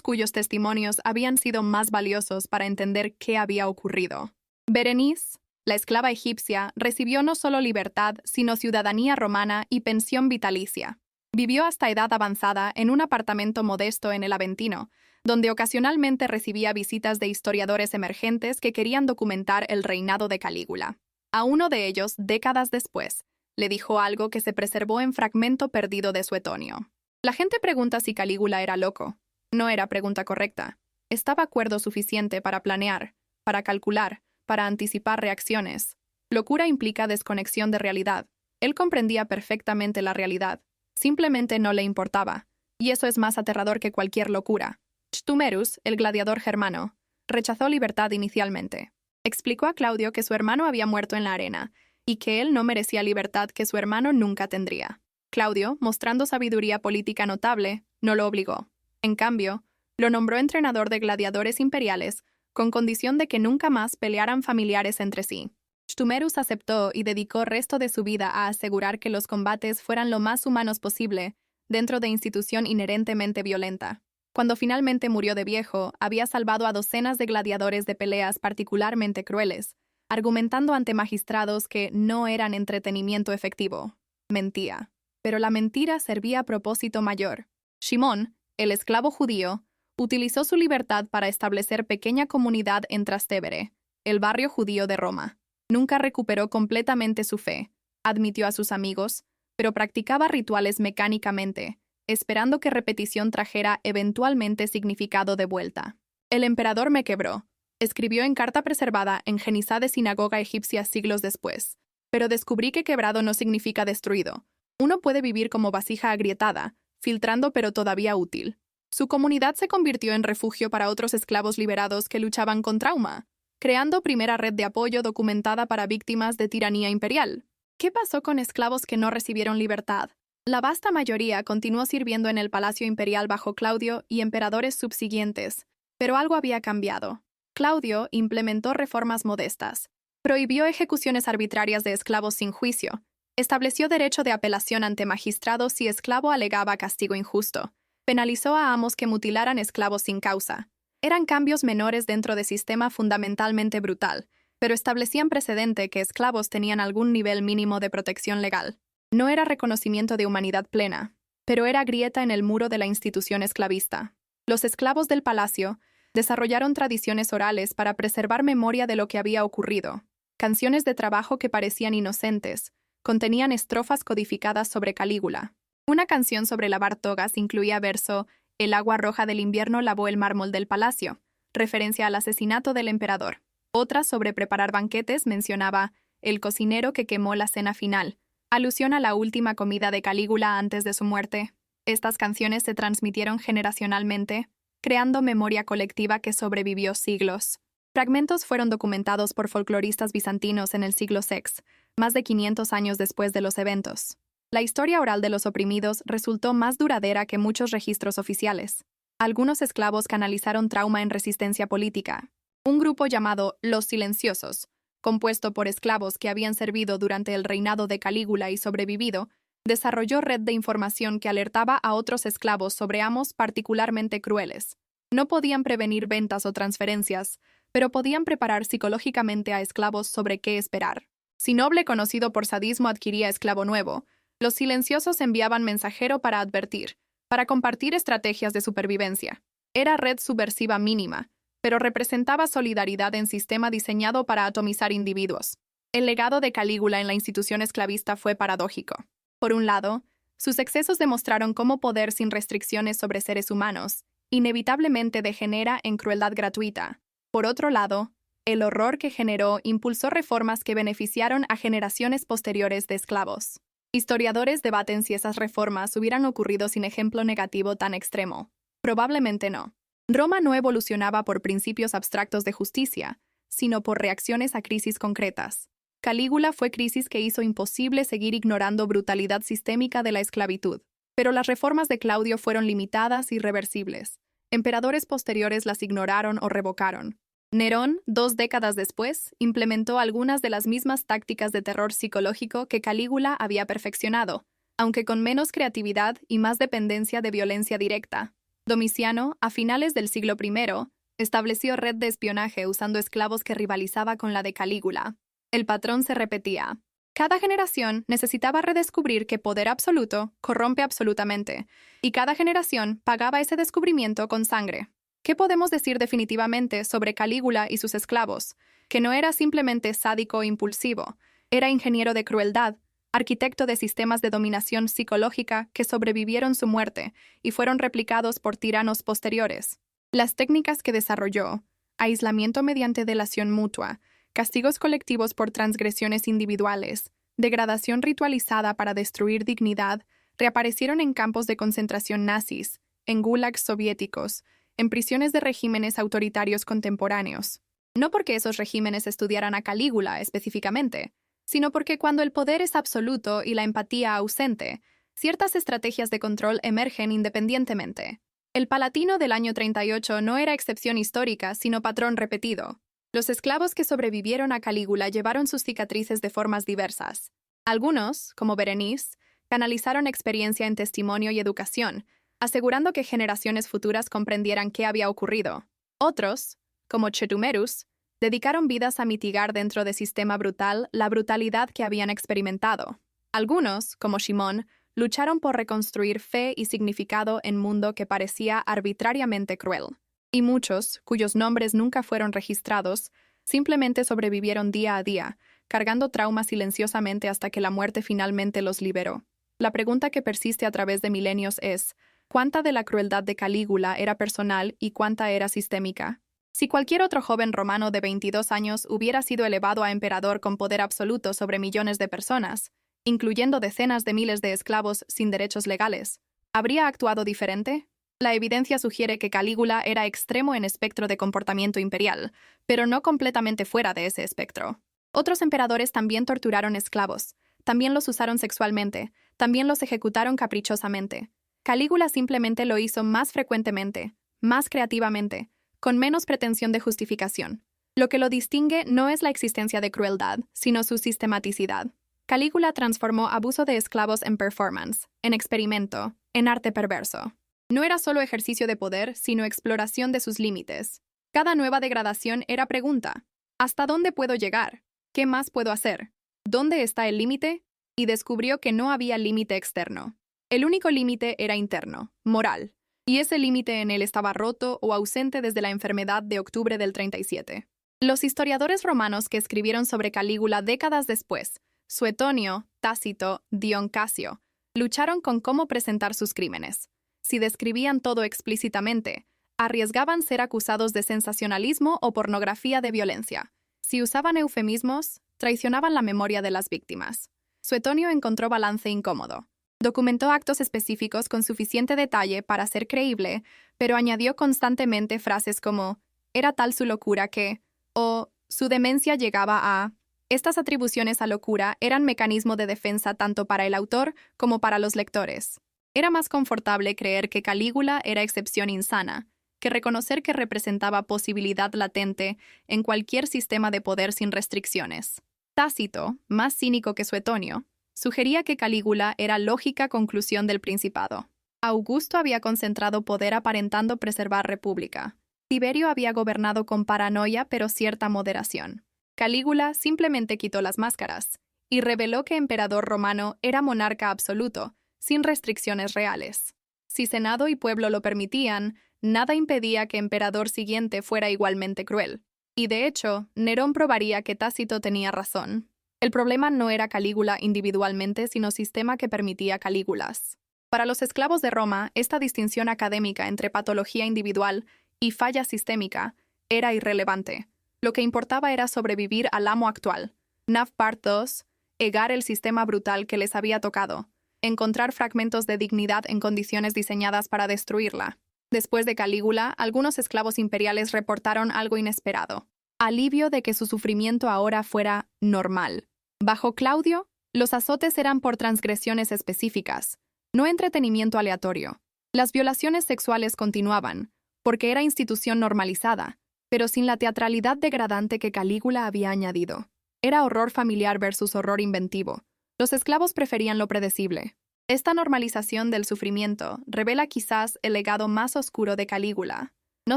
cuyos testimonios habían sido más valiosos para entender qué había ocurrido. Berenice, la esclava egipcia, recibió no solo libertad, sino ciudadanía romana y pensión vitalicia. Vivió hasta edad avanzada en un apartamento modesto en el Aventino, donde ocasionalmente recibía visitas de historiadores emergentes que querían documentar el reinado de Calígula. A uno de ellos, décadas después, le dijo algo que se preservó en fragmento perdido de Suetonio. La gente pregunta si Calígula era loco. No era pregunta correcta. Estaba cuerdo suficiente para planear, para calcular, para anticipar reacciones. Locura implica desconexión de realidad. Él comprendía perfectamente la realidad. Simplemente no le importaba. Y eso es más aterrador que cualquier locura. Ctumerus, el gladiador germano, rechazó libertad inicialmente. Explicó a Claudio que su hermano había muerto en la arena y que él no merecía libertad que su hermano nunca tendría. Claudio, mostrando sabiduría política notable, no lo obligó. En cambio, lo nombró entrenador de gladiadores imperiales con condición de que nunca más pelearan familiares entre sí. Ctumerus aceptó y dedicó el resto de su vida a asegurar que los combates fueran lo más humanos posible dentro de institución inherentemente violenta. Cuando finalmente murió de viejo, había salvado a docenas de gladiadores de peleas particularmente crueles, argumentando ante magistrados que no eran entretenimiento efectivo. Mentía. Pero la mentira servía a propósito mayor. Shimón, el esclavo judío, utilizó su libertad para establecer pequeña comunidad en Trastevere, el barrio judío de Roma. Nunca recuperó completamente su fe, admitió a sus amigos, pero practicaba rituales mecánicamente, esperando que repetición trajera eventualmente significado de vuelta. El emperador me quebró, escribió en carta preservada en Genisá de sinagoga egipcia siglos después, pero descubrí que quebrado no significa destruido. Uno puede vivir como vasija agrietada, filtrando pero todavía útil. Su comunidad se convirtió en refugio para otros esclavos liberados que luchaban con trauma, creando primera red de apoyo documentada para víctimas de tiranía imperial. ¿Qué pasó con esclavos que no recibieron libertad? La vasta mayoría continuó sirviendo en el palacio imperial bajo Claudio y emperadores subsiguientes, pero algo había cambiado. Claudio implementó reformas modestas, prohibió ejecuciones arbitrarias de esclavos sin juicio, estableció derecho de apelación ante magistrados si esclavo alegaba castigo injusto, penalizó a amos que mutilaran esclavos sin causa. Eran cambios menores dentro de sistema fundamentalmente brutal, pero establecían precedente que esclavos tenían algún nivel mínimo de protección legal. No era reconocimiento de humanidad plena, pero era grieta en el muro de la institución esclavista. Los esclavos del palacio desarrollaron tradiciones orales para preservar memoria de lo que había ocurrido. Canciones de trabajo que parecían inocentes contenían estrofas codificadas sobre Calígula. Una canción sobre lavar togas incluía verso «El agua roja del invierno lavó el mármol del palacio», referencia al asesinato del emperador. Otra sobre preparar banquetes mencionaba «El cocinero que quemó la cena final», alusión a la última comida de Calígula antes de su muerte. Estas canciones se transmitieron generacionalmente, creando memoria colectiva que sobrevivió siglos. Fragmentos fueron documentados por folcloristas bizantinos en el siglo VI, más de 500 años después de los eventos. La historia oral de los oprimidos resultó más duradera que muchos registros oficiales. Algunos esclavos canalizaron trauma en resistencia política. Un grupo llamado Los Silenciosos, compuesto por esclavos que habían servido durante el reinado de Calígula y sobrevivido, desarrolló red de información que alertaba a otros esclavos sobre amos particularmente crueles. No podían prevenir ventas o transferencias, pero podían preparar psicológicamente a esclavos sobre qué esperar. Si noble conocido por sadismo adquiría esclavo nuevo, los silenciosos enviaban mensajero para advertir, para compartir estrategias de supervivencia. Era red subversiva mínima, pero representaba solidaridad en sistema diseñado para atomizar individuos. El legado de Calígula en la institución esclavista fue paradójico. Por un lado, sus excesos demostraron cómo poder sin restricciones sobre seres humanos inevitablemente degenera en crueldad gratuita. Por otro lado, el horror que generó impulsó reformas que beneficiaron a generaciones posteriores de esclavos. Historiadores debaten si esas reformas hubieran ocurrido sin ejemplo negativo tan extremo. Probablemente no. Roma no evolucionaba por principios abstractos de justicia, sino por reacciones a crisis concretas. Calígula fue crisis que hizo imposible seguir ignorando brutalidad sistémica de la esclavitud. Pero las reformas de Claudio fueron limitadas y irreversibles. Emperadores posteriores las ignoraron o revocaron. Nerón, 2 décadas después, implementó algunas de las mismas tácticas de terror psicológico que Calígula había perfeccionado, aunque con menos creatividad y más dependencia de violencia directa. Domiciano, a finales del siglo I, estableció red de espionaje usando esclavos que rivalizaba con la de Calígula. El patrón se repetía. Cada generación necesitaba redescubrir que poder absoluto corrompe absolutamente, y cada generación pagaba ese descubrimiento con sangre. ¿Qué podemos decir definitivamente sobre Calígula y sus esclavos? Que no era simplemente sádico e impulsivo, era ingeniero de crueldad, arquitecto de sistemas de dominación psicológica que sobrevivieron su muerte y fueron replicados por tiranos posteriores. Las técnicas que desarrolló, aislamiento mediante delación mutua, castigos colectivos por transgresiones individuales, degradación ritualizada para destruir dignidad, reaparecieron en campos de concentración nazis, en gulags soviéticos, en prisiones de regímenes autoritarios contemporáneos. No porque esos regímenes estudiaran a Calígula específicamente, sino porque cuando el poder es absoluto y la empatía ausente, ciertas estrategias de control emergen independientemente. El Palatino del año 38 no era excepción histórica, sino patrón repetido. Los esclavos que sobrevivieron a Calígula llevaron sus cicatrices de formas diversas. Algunos, como Berenice, canalizaron experiencia en testimonio y educación, asegurando que generaciones futuras comprendieran qué había ocurrido. Otros, como Chetumerus, dedicaron vidas a mitigar dentro del sistema brutal la brutalidad que habían experimentado. Algunos, como Shimon, lucharon por reconstruir fe y significado en un mundo que parecía arbitrariamente cruel. Y muchos, cuyos nombres nunca fueron registrados, simplemente sobrevivieron día a día, cargando traumas silenciosamente hasta que la muerte finalmente los liberó. La pregunta que persiste a través de milenios es, ¿cuánta de la crueldad de Calígula era personal y cuánta era sistémica? Si cualquier otro joven romano de 22 años hubiera sido elevado a emperador con poder absoluto sobre millones de personas, incluyendo decenas de miles de esclavos sin derechos legales, ¿habría actuado diferente? La evidencia sugiere que Calígula era extremo en espectro de comportamiento imperial, pero no completamente fuera de ese espectro. Otros emperadores también torturaron esclavos, también los usaron sexualmente, también los ejecutaron caprichosamente. Calígula simplemente lo hizo más frecuentemente, más creativamente, con menos pretensión de justificación. Lo que lo distingue no es la existencia de crueldad, sino su sistematicidad. Calígula transformó abuso de esclavos en performance, en experimento, en arte perverso. No era solo ejercicio de poder, sino exploración de sus límites. Cada nueva degradación era pregunta. ¿Hasta dónde puedo llegar? ¿Qué más puedo hacer? ¿Dónde está el límite? Y descubrió que no había límite externo. El único límite era interno, moral. Y ese límite en él estaba roto o ausente desde la enfermedad de octubre del 37. Los historiadores romanos que escribieron sobre Calígula décadas después, Suetonio, Tácito, Dion Casio, lucharon con cómo presentar sus crímenes. Si describían todo explícitamente, arriesgaban ser acusados de sensacionalismo o pornografía de violencia. Si usaban eufemismos, traicionaban la memoria de las víctimas. Suetonio encontró balance incómodo. Documentó actos específicos con suficiente detalle para ser creíble, pero añadió constantemente frases como «era tal su locura que» o «su demencia llegaba a». Estas atribuciones a locura eran mecanismo de defensa tanto para el autor como para los lectores. Era más confortable creer que Calígula era excepción insana, que reconocer que representaba posibilidad latente en cualquier sistema de poder sin restricciones. Tácito, más cínico que Suetonio, sugería que Calígula era lógica conclusión del principado. Augusto había concentrado poder aparentando preservar república. Tiberio había gobernado con paranoia pero cierta moderación. Calígula simplemente quitó las máscaras y reveló que emperador romano era monarca absoluto, sin restricciones reales. Si Senado y pueblo lo permitían, nada impedía que emperador siguiente fuera igualmente cruel. Y de hecho, Nerón probaría que Tácito tenía razón. El problema no era Calígula individualmente, sino sistema que permitía Calígulas. Para los esclavos de Roma, esta distinción académica entre patología individual y falla sistémica era irrelevante. Lo que importaba era sobrevivir al amo actual. Nav Part 2, egar el sistema brutal que les había tocado, encontrar fragmentos de dignidad en condiciones diseñadas para destruirla. Después de Calígula, algunos esclavos imperiales reportaron algo inesperado. Alivio de que su sufrimiento ahora fuera normal. Bajo Claudio, los azotes eran por transgresiones específicas, no entretenimiento aleatorio. Las violaciones sexuales continuaban, porque era institución normalizada, pero sin la teatralidad degradante que Calígula había añadido. Era horror familiar versus horror inventivo. Los esclavos preferían lo predecible. Esta normalización del sufrimiento revela quizás el legado más oscuro de Calígula. No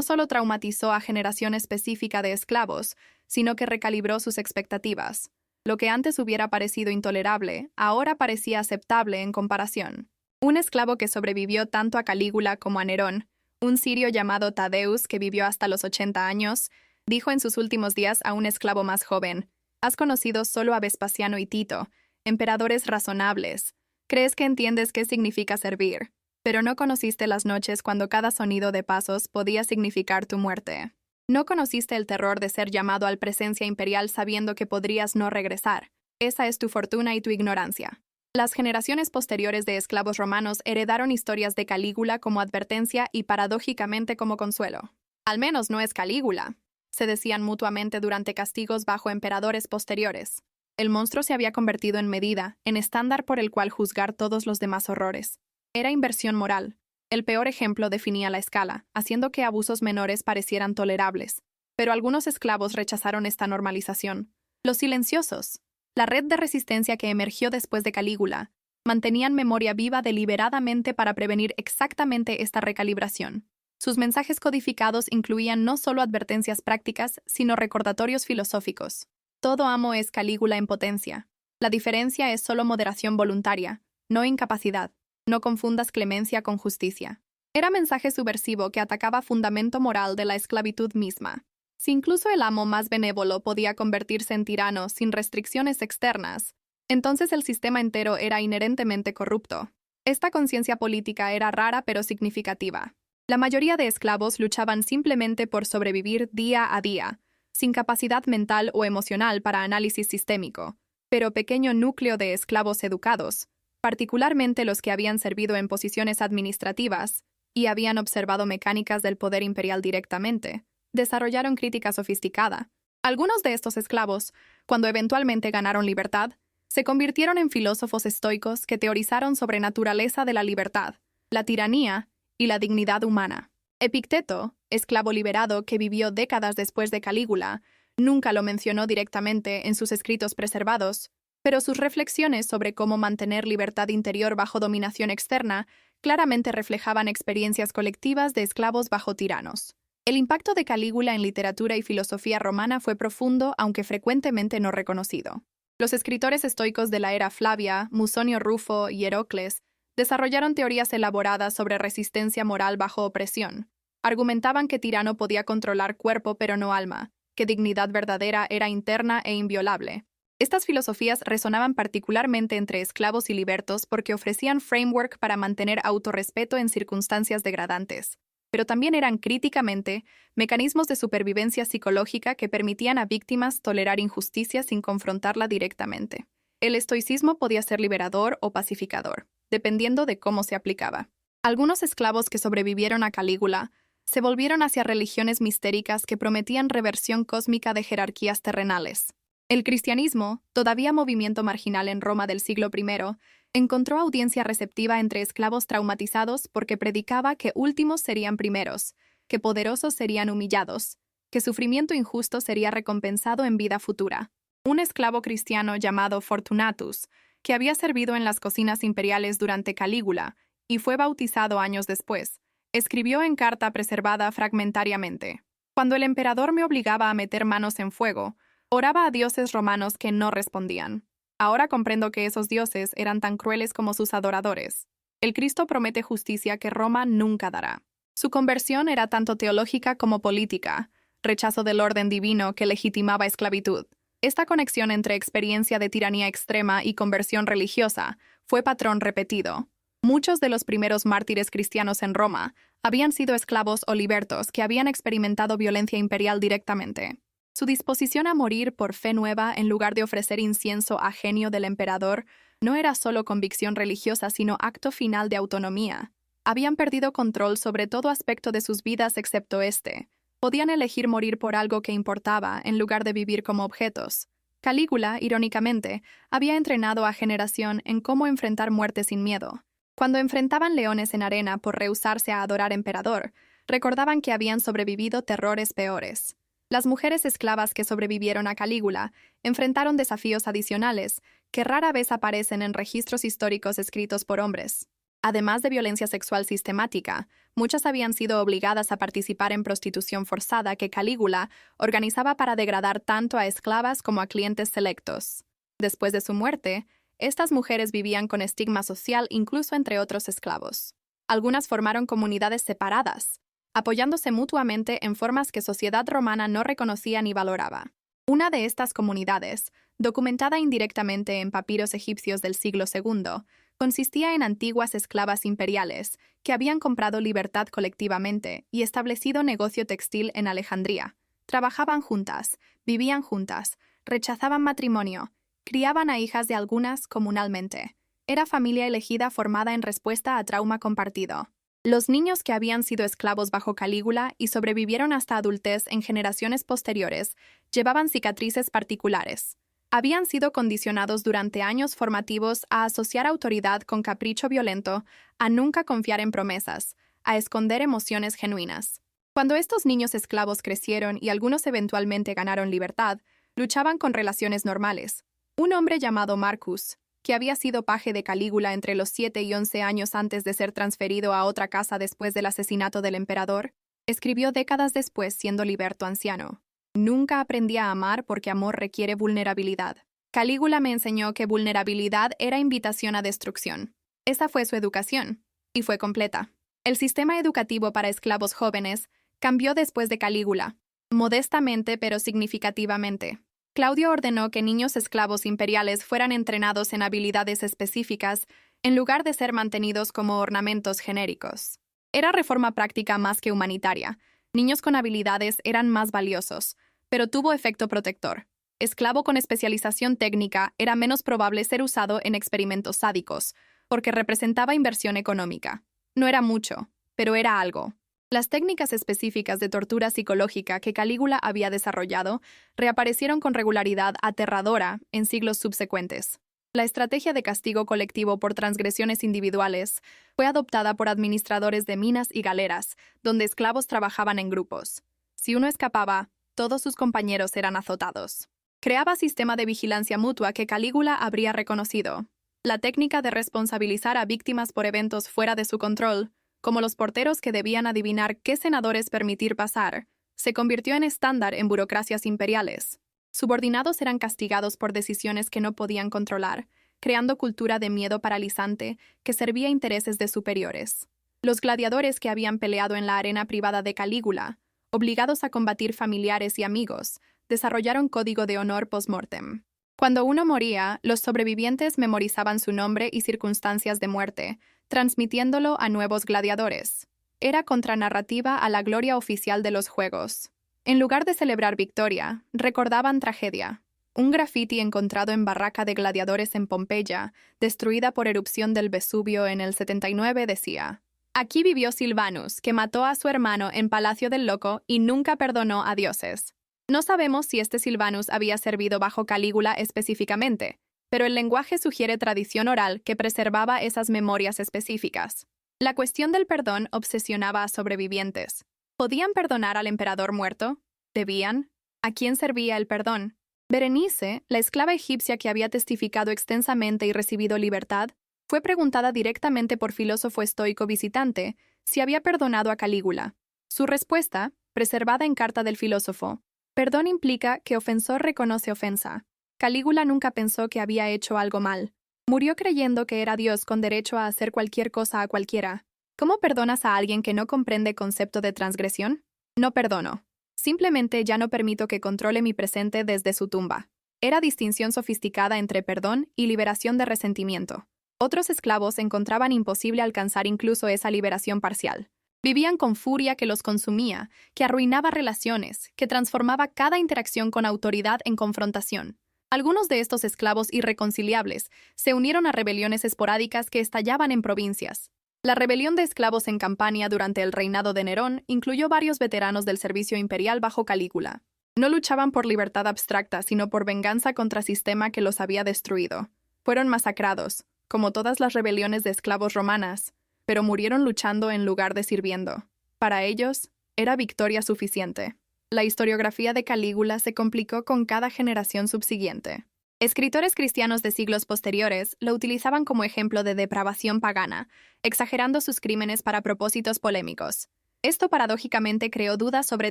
solo traumatizó a generación específica de esclavos, sino que recalibró sus expectativas. Lo que antes hubiera parecido intolerable, ahora parecía aceptable en comparación. Un esclavo que sobrevivió tanto a Calígula como a Nerón, un sirio llamado Tadeus que vivió hasta los 80 años, dijo en sus últimos días a un esclavo más joven: «Has conocido solo a Vespasiano y Tito, emperadores razonables. Crees que entiendes qué significa servir, pero no conociste las noches cuando cada sonido de pasos podía significar tu muerte. No conociste el terror de ser llamado al presencia imperial sabiendo que podrías no regresar. Esa es tu fortuna y tu ignorancia». Las generaciones posteriores de esclavos romanos heredaron historias de Calígula como advertencia y paradójicamente como consuelo. «Al menos no es Calígula», se decían mutuamente durante castigos bajo emperadores posteriores. El monstruo se había convertido en medida, en estándar por el cual juzgar todos los demás horrores. Era inversión moral. El peor ejemplo definía la escala, haciendo que abusos menores parecieran tolerables. Pero algunos esclavos rechazaron esta normalización. Los silenciosos, la red de resistencia que emergió después de Calígula, mantenían memoria viva deliberadamente para prevenir exactamente esta recalibración. Sus mensajes codificados incluían no solo advertencias prácticas, sino recordatorios filosóficos. Todo amo es Calígula en potencia. La diferencia es solo moderación voluntaria, no incapacidad. No confundas clemencia con justicia. Era mensaje subversivo que atacaba fundamento moral de la esclavitud misma. Si incluso el amo más benévolo podía convertirse en tirano sin restricciones externas, entonces el sistema entero era inherentemente corrupto. Esta conciencia política era rara pero significativa. La mayoría de esclavos luchaban simplemente por sobrevivir día a día, sin capacidad mental o emocional para análisis sistémico, pero pequeño núcleo de esclavos educados, particularmente los que habían servido en posiciones administrativas y habían observado mecánicas del poder imperial directamente, desarrollaron crítica sofisticada. Algunos de estos esclavos, cuando eventualmente ganaron libertad, se convirtieron en filósofos estoicos que teorizaron sobre naturaleza de la libertad, la tiranía y la dignidad humana. Epicteto, esclavo liberado que vivió décadas después de Calígula, nunca lo mencionó directamente en sus escritos preservados, pero sus reflexiones sobre cómo mantener libertad interior bajo dominación externa claramente reflejaban experiencias colectivas de esclavos bajo tiranos. El impacto de Calígula en literatura y filosofía romana fue profundo, aunque frecuentemente no reconocido. Los escritores estoicos de la era Flavia, Musonio Rufo y Heracles, desarrollaron teorías elaboradas sobre resistencia moral bajo opresión. Argumentaban que tirano podía controlar cuerpo pero no alma, que dignidad verdadera era interna e inviolable. Estas filosofías resonaban particularmente entre esclavos y libertos porque ofrecían framework para mantener autorrespeto en circunstancias degradantes, pero también eran críticamente mecanismos de supervivencia psicológica que permitían a víctimas tolerar injusticia sin confrontarla directamente. El estoicismo podía ser liberador o pacificador, dependiendo de cómo se aplicaba. Algunos esclavos que sobrevivieron a Calígula se volvieron hacia religiones mistéricas que prometían reversión cósmica de jerarquías terrenales. El cristianismo, todavía movimiento marginal en Roma del siglo I, encontró audiencia receptiva entre esclavos traumatizados porque predicaba que últimos serían primeros, que poderosos serían humillados, que sufrimiento injusto sería recompensado en vida futura. Un esclavo cristiano llamado Fortunatus, que había servido en las cocinas imperiales durante Calígula y fue bautizado años después, escribió en carta preservada fragmentariamente: «Cuando el emperador me obligaba a meter manos en fuego, oraba a dioses romanos que no respondían. Ahora comprendo que esos dioses eran tan crueles como sus adoradores. El Cristo promete justicia que Roma nunca dará». Su conversión era tanto teológica como política, rechazo del orden divino que legitimaba esclavitud. Esta conexión entre experiencia de tiranía extrema y conversión religiosa fue patrón repetido. Muchos de los primeros mártires cristianos en Roma habían sido esclavos o libertos que habían experimentado violencia imperial directamente. Su disposición a morir por fe nueva en lugar de ofrecer incienso a genio del emperador no era solo convicción religiosa, sino acto final de autonomía. Habían perdido control sobre todo aspecto de sus vidas excepto este. Podían elegir morir por algo que importaba en lugar de vivir como objetos. Calígula, irónicamente, había entrenado a generación en cómo enfrentar muerte sin miedo. Cuando enfrentaban leones en arena por rehusarse a adorar emperador, recordaban que habían sobrevivido terrores peores. Las mujeres esclavas que sobrevivieron a Calígula enfrentaron desafíos adicionales que rara vez aparecen en registros históricos escritos por hombres. Además de violencia sexual sistemática, muchas habían sido obligadas a participar en prostitución forzada que Calígula organizaba para degradar tanto a esclavas como a clientes selectos. Después de su muerte, estas mujeres vivían con estigma social incluso entre otros esclavos. Algunas formaron comunidades separadas, apoyándose mutuamente en formas que sociedad romana no reconocía ni valoraba. Una de estas comunidades, documentada indirectamente en papiros egipcios del siglo II, consistía en antiguas esclavas imperiales que habían comprado libertad colectivamente y establecido negocio textil en Alejandría. Trabajaban juntas, vivían juntas, rechazaban matrimonio, criaban a hijas de algunas comunalmente. Era familia elegida formada en respuesta a trauma compartido. Los niños que habían sido esclavos bajo Calígula y sobrevivieron hasta adultez en generaciones posteriores llevaban cicatrices particulares. Habían sido condicionados durante años formativos a asociar autoridad con capricho violento, a nunca confiar en promesas, a esconder emociones genuinas. Cuando estos niños esclavos crecieron y algunos eventualmente ganaron libertad, luchaban con relaciones normales. Un hombre llamado Marcus, que había sido paje de Calígula entre los 7 y 11 años antes de ser transferido a otra casa después del asesinato del emperador, escribió décadas después siendo liberto anciano. Nunca aprendí a amar porque amor requiere vulnerabilidad. Calígula me enseñó que vulnerabilidad era invitación a destrucción. Esa fue su educación, y fue completa. El sistema educativo para esclavos jóvenes cambió después de Calígula, modestamente pero significativamente. Claudio ordenó que niños esclavos imperiales fueran entrenados en habilidades específicas en lugar de ser mantenidos como ornamentos genéricos. Era reforma práctica más que humanitaria. Niños con habilidades eran más valiosos, pero tuvo efecto protector. Esclavo con especialización técnica era menos probable ser usado en experimentos sádicos, porque representaba inversión económica. No era mucho, pero era algo. Las técnicas específicas de tortura psicológica que Calígula había desarrollado reaparecieron con regularidad aterradora en siglos subsecuentes. La estrategia de castigo colectivo por transgresiones individuales fue adoptada por administradores de minas y galeras, donde esclavos trabajaban en grupos. Si uno escapaba, todos sus compañeros eran azotados. Creaba sistema de vigilancia mutua que Calígula habría reconocido. La técnica de responsabilizar a víctimas por eventos fuera de su control, como los porteros que debían adivinar qué senadores permitir pasar, se convirtió en estándar en burocracias imperiales. Subordinados eran castigados por decisiones que no podían controlar, creando cultura de miedo paralizante que servía a intereses de superiores. Los gladiadores que habían peleado en la arena privada de Calígula, obligados a combatir familiares y amigos, desarrollaron código de honor post-mortem. Cuando uno moría, los sobrevivientes memorizaban su nombre y circunstancias de muerte, transmitiéndolo a nuevos gladiadores. Era contranarrativa a la gloria oficial de los juegos. En lugar de celebrar victoria, recordaban tragedia. Un grafiti encontrado en barraca de gladiadores en Pompeya, destruida por erupción del Vesubio en el 79, decía: «Aquí vivió Silvanus, que mató a su hermano en Palacio del Loco y nunca perdonó a dioses». No sabemos si este Silvanus había servido bajo Calígula específicamente, pero el lenguaje sugiere tradición oral que preservaba esas memorias específicas. La cuestión del perdón obsesionaba a sobrevivientes. ¿Podían perdonar al emperador muerto? ¿Debían? ¿A quién servía el perdón? Berenice, la esclava egipcia que había testificado extensamente y recibido libertad, fue preguntada directamente por filósofo estoico visitante si había perdonado a Calígula. Su respuesta, preservada en carta del filósofo: perdón implica que ofensor reconoce ofensa. Calígula nunca pensó que había hecho algo mal. Murió creyendo que era Dios con derecho a hacer cualquier cosa a cualquiera. ¿Cómo perdonas a alguien que no comprende concepto de transgresión? No perdono. Simplemente ya no permito que controle mi presente desde su tumba. Era distinción sofisticada entre perdón y liberación de resentimiento. Otros esclavos encontraban imposible alcanzar incluso esa liberación parcial. Vivían con furia que los consumía, que arruinaba relaciones, que transformaba cada interacción con autoridad en confrontación. Algunos de estos esclavos irreconciliables se unieron a rebeliones esporádicas que estallaban en provincias. La rebelión de esclavos en Campania durante el reinado de Nerón incluyó varios veteranos del servicio imperial bajo Calígula. No luchaban por libertad abstracta, sino por venganza contra sistema que los había destruido. Fueron masacrados, como todas las rebeliones de esclavos romanas, pero murieron luchando en lugar de sirviendo. Para ellos, era victoria suficiente. La historiografía de Calígula se complicó con cada generación subsiguiente. Escritores cristianos de siglos posteriores lo utilizaban como ejemplo de depravación pagana, exagerando sus crímenes para propósitos polémicos. Esto paradójicamente creó dudas sobre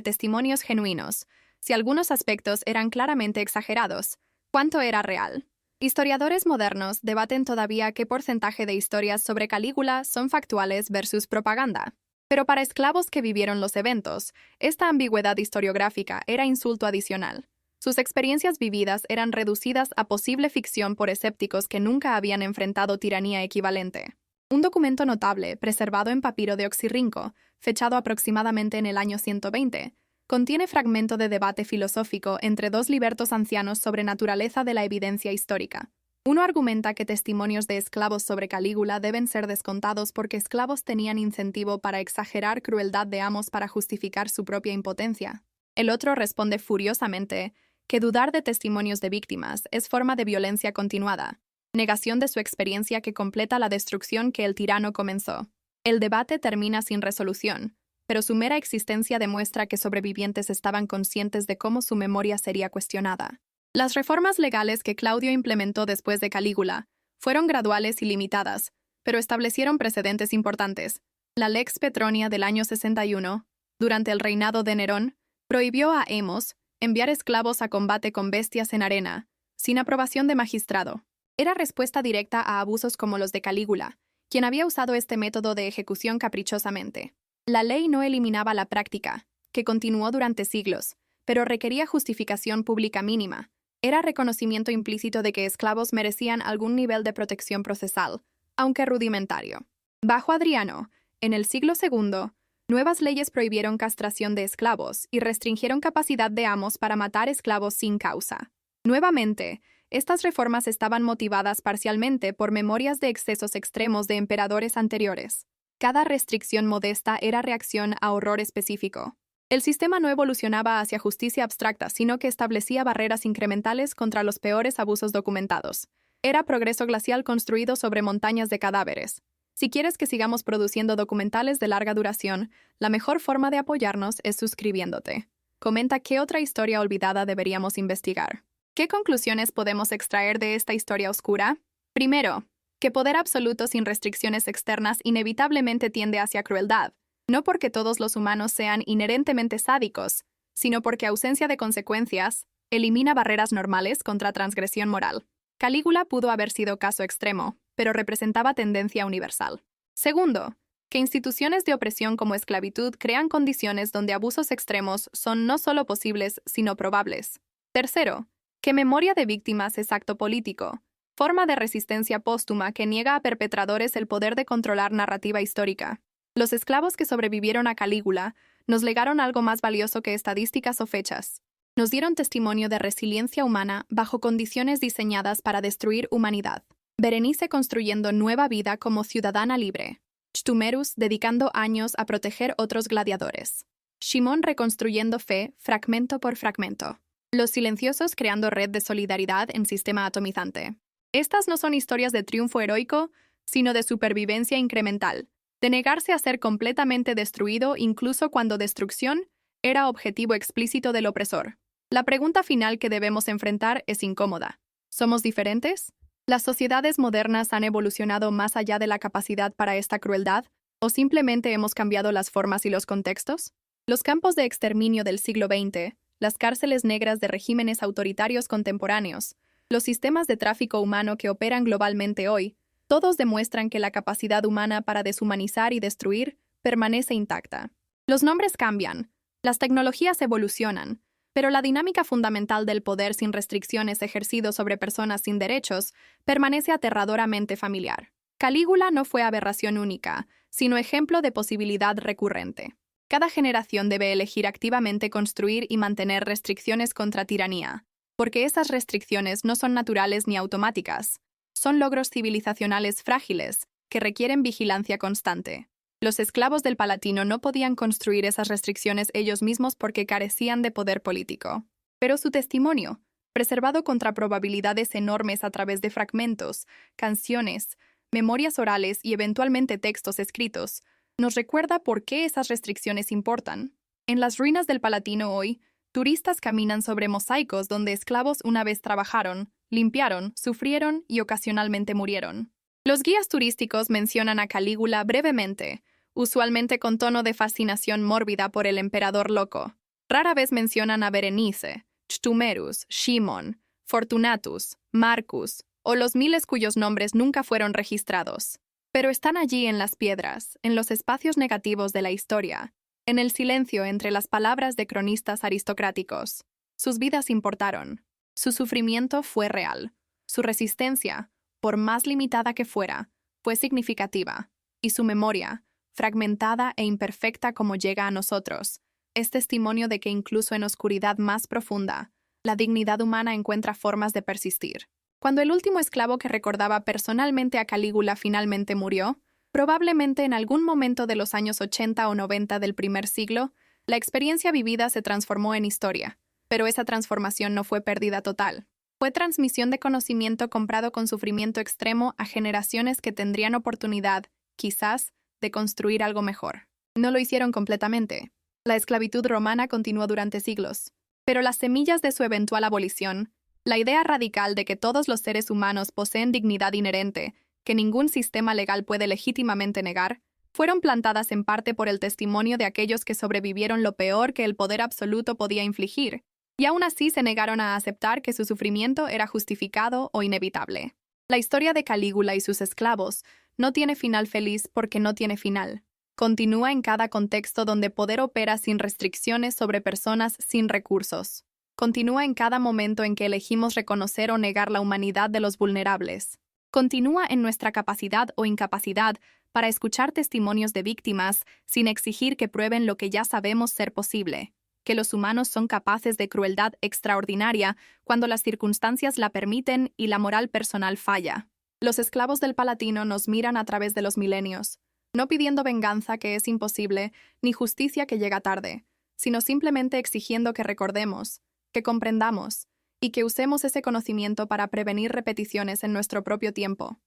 testimonios genuinos, si algunos aspectos eran claramente exagerados, ¿cuánto era real? Historiadores modernos debaten todavía qué porcentaje de historias sobre Calígula son factuales versus propaganda. Pero para esclavos que vivieron los eventos, esta ambigüedad historiográfica era insulto adicional. Sus experiencias vividas eran reducidas a posible ficción por escépticos que nunca habían enfrentado tiranía equivalente. Un documento notable, preservado en papiro de Oxirrinco, fechado aproximadamente en el año 120, contiene fragmento de debate filosófico entre dos libertos ancianos sobre naturaleza de la evidencia histórica. Uno argumenta que testimonios de esclavos sobre Calígula deben ser descontados porque esclavos tenían incentivo para exagerar crueldad de amos para justificar su propia impotencia. El otro responde furiosamente que dudar de testimonios de víctimas es forma de violencia continuada, negación de su experiencia que completa la destrucción que el tirano comenzó. El debate termina sin resolución, pero su mera existencia demuestra que sobrevivientes estaban conscientes de cómo su memoria sería cuestionada. Las reformas legales que Claudio implementó después de Calígula fueron graduales y limitadas, pero establecieron precedentes importantes. La Lex Petronia del año 61, durante el reinado de Nerón, prohibió a hemos enviar esclavos a combate con bestias en arena, sin aprobación de magistrado. Era respuesta directa a abusos como los de Calígula, quien había usado este método de ejecución caprichosamente. La ley no eliminaba la práctica, que continuó durante siglos, pero requería justificación pública mínima. Era reconocimiento implícito de que esclavos merecían algún nivel de protección procesal, aunque rudimentario. Bajo Adriano, en el siglo II, nuevas leyes prohibieron castración de esclavos y restringieron capacidad de amos para matar esclavos sin causa. Nuevamente, estas reformas estaban motivadas parcialmente por memorias de excesos extremos de emperadores anteriores. Cada restricción modesta era reacción a horror específico. El sistema no evolucionaba hacia justicia abstracta, sino que establecía barreras incrementales contra los peores abusos documentados. Era progreso glacial construido sobre montañas de cadáveres. Si quieres que sigamos produciendo documentales de larga duración, la mejor forma de apoyarnos es suscribiéndote. Comenta qué otra historia olvidada deberíamos investigar. ¿Qué conclusiones podemos extraer de esta historia oscura? Primero, que poder absoluto sin restricciones externas inevitablemente tiende hacia crueldad, no porque todos los humanos sean inherentemente sádicos, sino porque ausencia de consecuencias elimina barreras normales contra transgresión moral. Calígula pudo haber sido caso extremo, pero representaba tendencia universal. Segundo, que instituciones de opresión como esclavitud crean condiciones donde abusos extremos son no solo posibles, sino probables. Tercero, que memoria de víctimas es acto político, forma de resistencia póstuma que niega a perpetradores el poder de controlar narrativa histórica. Los esclavos que sobrevivieron a Calígula nos legaron algo más valioso que estadísticas o fechas. Nos dieron testimonio de resiliencia humana bajo condiciones diseñadas para destruir humanidad. Berenice construyendo nueva vida como ciudadana libre. Chtumerus dedicando años a proteger otros gladiadores. Shimón reconstruyendo fe fragmento por fragmento. Los silenciosos creando red de solidaridad en sistema atomizante. Estas no son historias de triunfo heroico, sino de supervivencia incremental, de negarse a ser completamente destruido incluso cuando destrucción era objetivo explícito del opresor. La pregunta final que debemos enfrentar es incómoda. ¿Somos diferentes? ¿Las sociedades modernas han evolucionado más allá de la capacidad para esta crueldad? ¿O simplemente hemos cambiado las formas y los contextos? Los campos de exterminio del siglo XX, las cárceles negras de regímenes autoritarios contemporáneos, los sistemas de tráfico humano que operan globalmente hoy, todos demuestran que la capacidad humana para deshumanizar y destruir permanece intacta. Los nombres cambian, las tecnologías evolucionan, pero la dinámica fundamental del poder sin restricciones ejercido sobre personas sin derechos permanece aterradoramente familiar. Calígula no fue aberración única, sino ejemplo de posibilidad recurrente. Cada generación debe elegir activamente construir y mantener restricciones contra tiranía, porque esas restricciones no son naturales ni automáticas. Son logros civilizacionales frágiles que requieren vigilancia constante. Los esclavos del Palatino no podían construir esas restricciones ellos mismos porque carecían de poder político. Pero su testimonio, preservado contra probabilidades enormes a través de fragmentos, canciones, memorias orales y eventualmente textos escritos, nos recuerda por qué esas restricciones importan. En las ruinas del Palatino hoy, turistas caminan sobre mosaicos donde esclavos una vez trabajaron, limpiaron, sufrieron y ocasionalmente murieron. Los guías turísticos mencionan a Calígula brevemente, usualmente con tono de fascinación mórbida por el emperador loco. Rara vez mencionan a Berenice, Ctumerus, Shimon, Fortunatus, Marcus, o los miles cuyos nombres nunca fueron registrados. Pero están allí en las piedras, en los espacios negativos de la historia, en el silencio entre las palabras de cronistas aristocráticos. Sus vidas importaron. Su sufrimiento fue real. Su resistencia, por más limitada que fuera, fue significativa. Y su memoria, fragmentada e imperfecta como llega a nosotros, es testimonio de que incluso en oscuridad más profunda, la dignidad humana encuentra formas de persistir. Cuando el último esclavo que recordaba personalmente a Calígula finalmente murió, probablemente en algún momento de los años 80 o 90 del primer siglo, la experiencia vivida se transformó en historia, pero esa transformación no fue pérdida total. Fue transmisión de conocimiento comprado con sufrimiento extremo a generaciones que tendrían oportunidad, quizás, de construir algo mejor. No lo hicieron completamente. La esclavitud romana continuó durante siglos, pero las semillas de su eventual abolición, la idea radical de que todos los seres humanos poseen dignidad inherente, que ningún sistema legal puede legítimamente negar, fueron plantadas en parte por el testimonio de aquellos que sobrevivieron lo peor que el poder absoluto podía infligir, y aún así se negaron a aceptar que su sufrimiento era justificado o inevitable. La historia de Calígula y sus esclavos no tiene final feliz porque no tiene final. Continúa en cada contexto donde poder opera sin restricciones sobre personas sin recursos. Continúa en cada momento en que elegimos reconocer o negar la humanidad de los vulnerables. Continúa en nuestra capacidad o incapacidad para escuchar testimonios de víctimas sin exigir que prueben lo que ya sabemos ser posible, que los humanos son capaces de crueldad extraordinaria cuando las circunstancias la permiten y la moral personal falla. Los esclavos del Palatino nos miran a través de los milenios, no pidiendo venganza que es imposible, ni justicia que llega tarde, sino simplemente exigiendo que recordemos, que comprendamos y que usemos ese conocimiento para prevenir repeticiones en nuestro propio tiempo.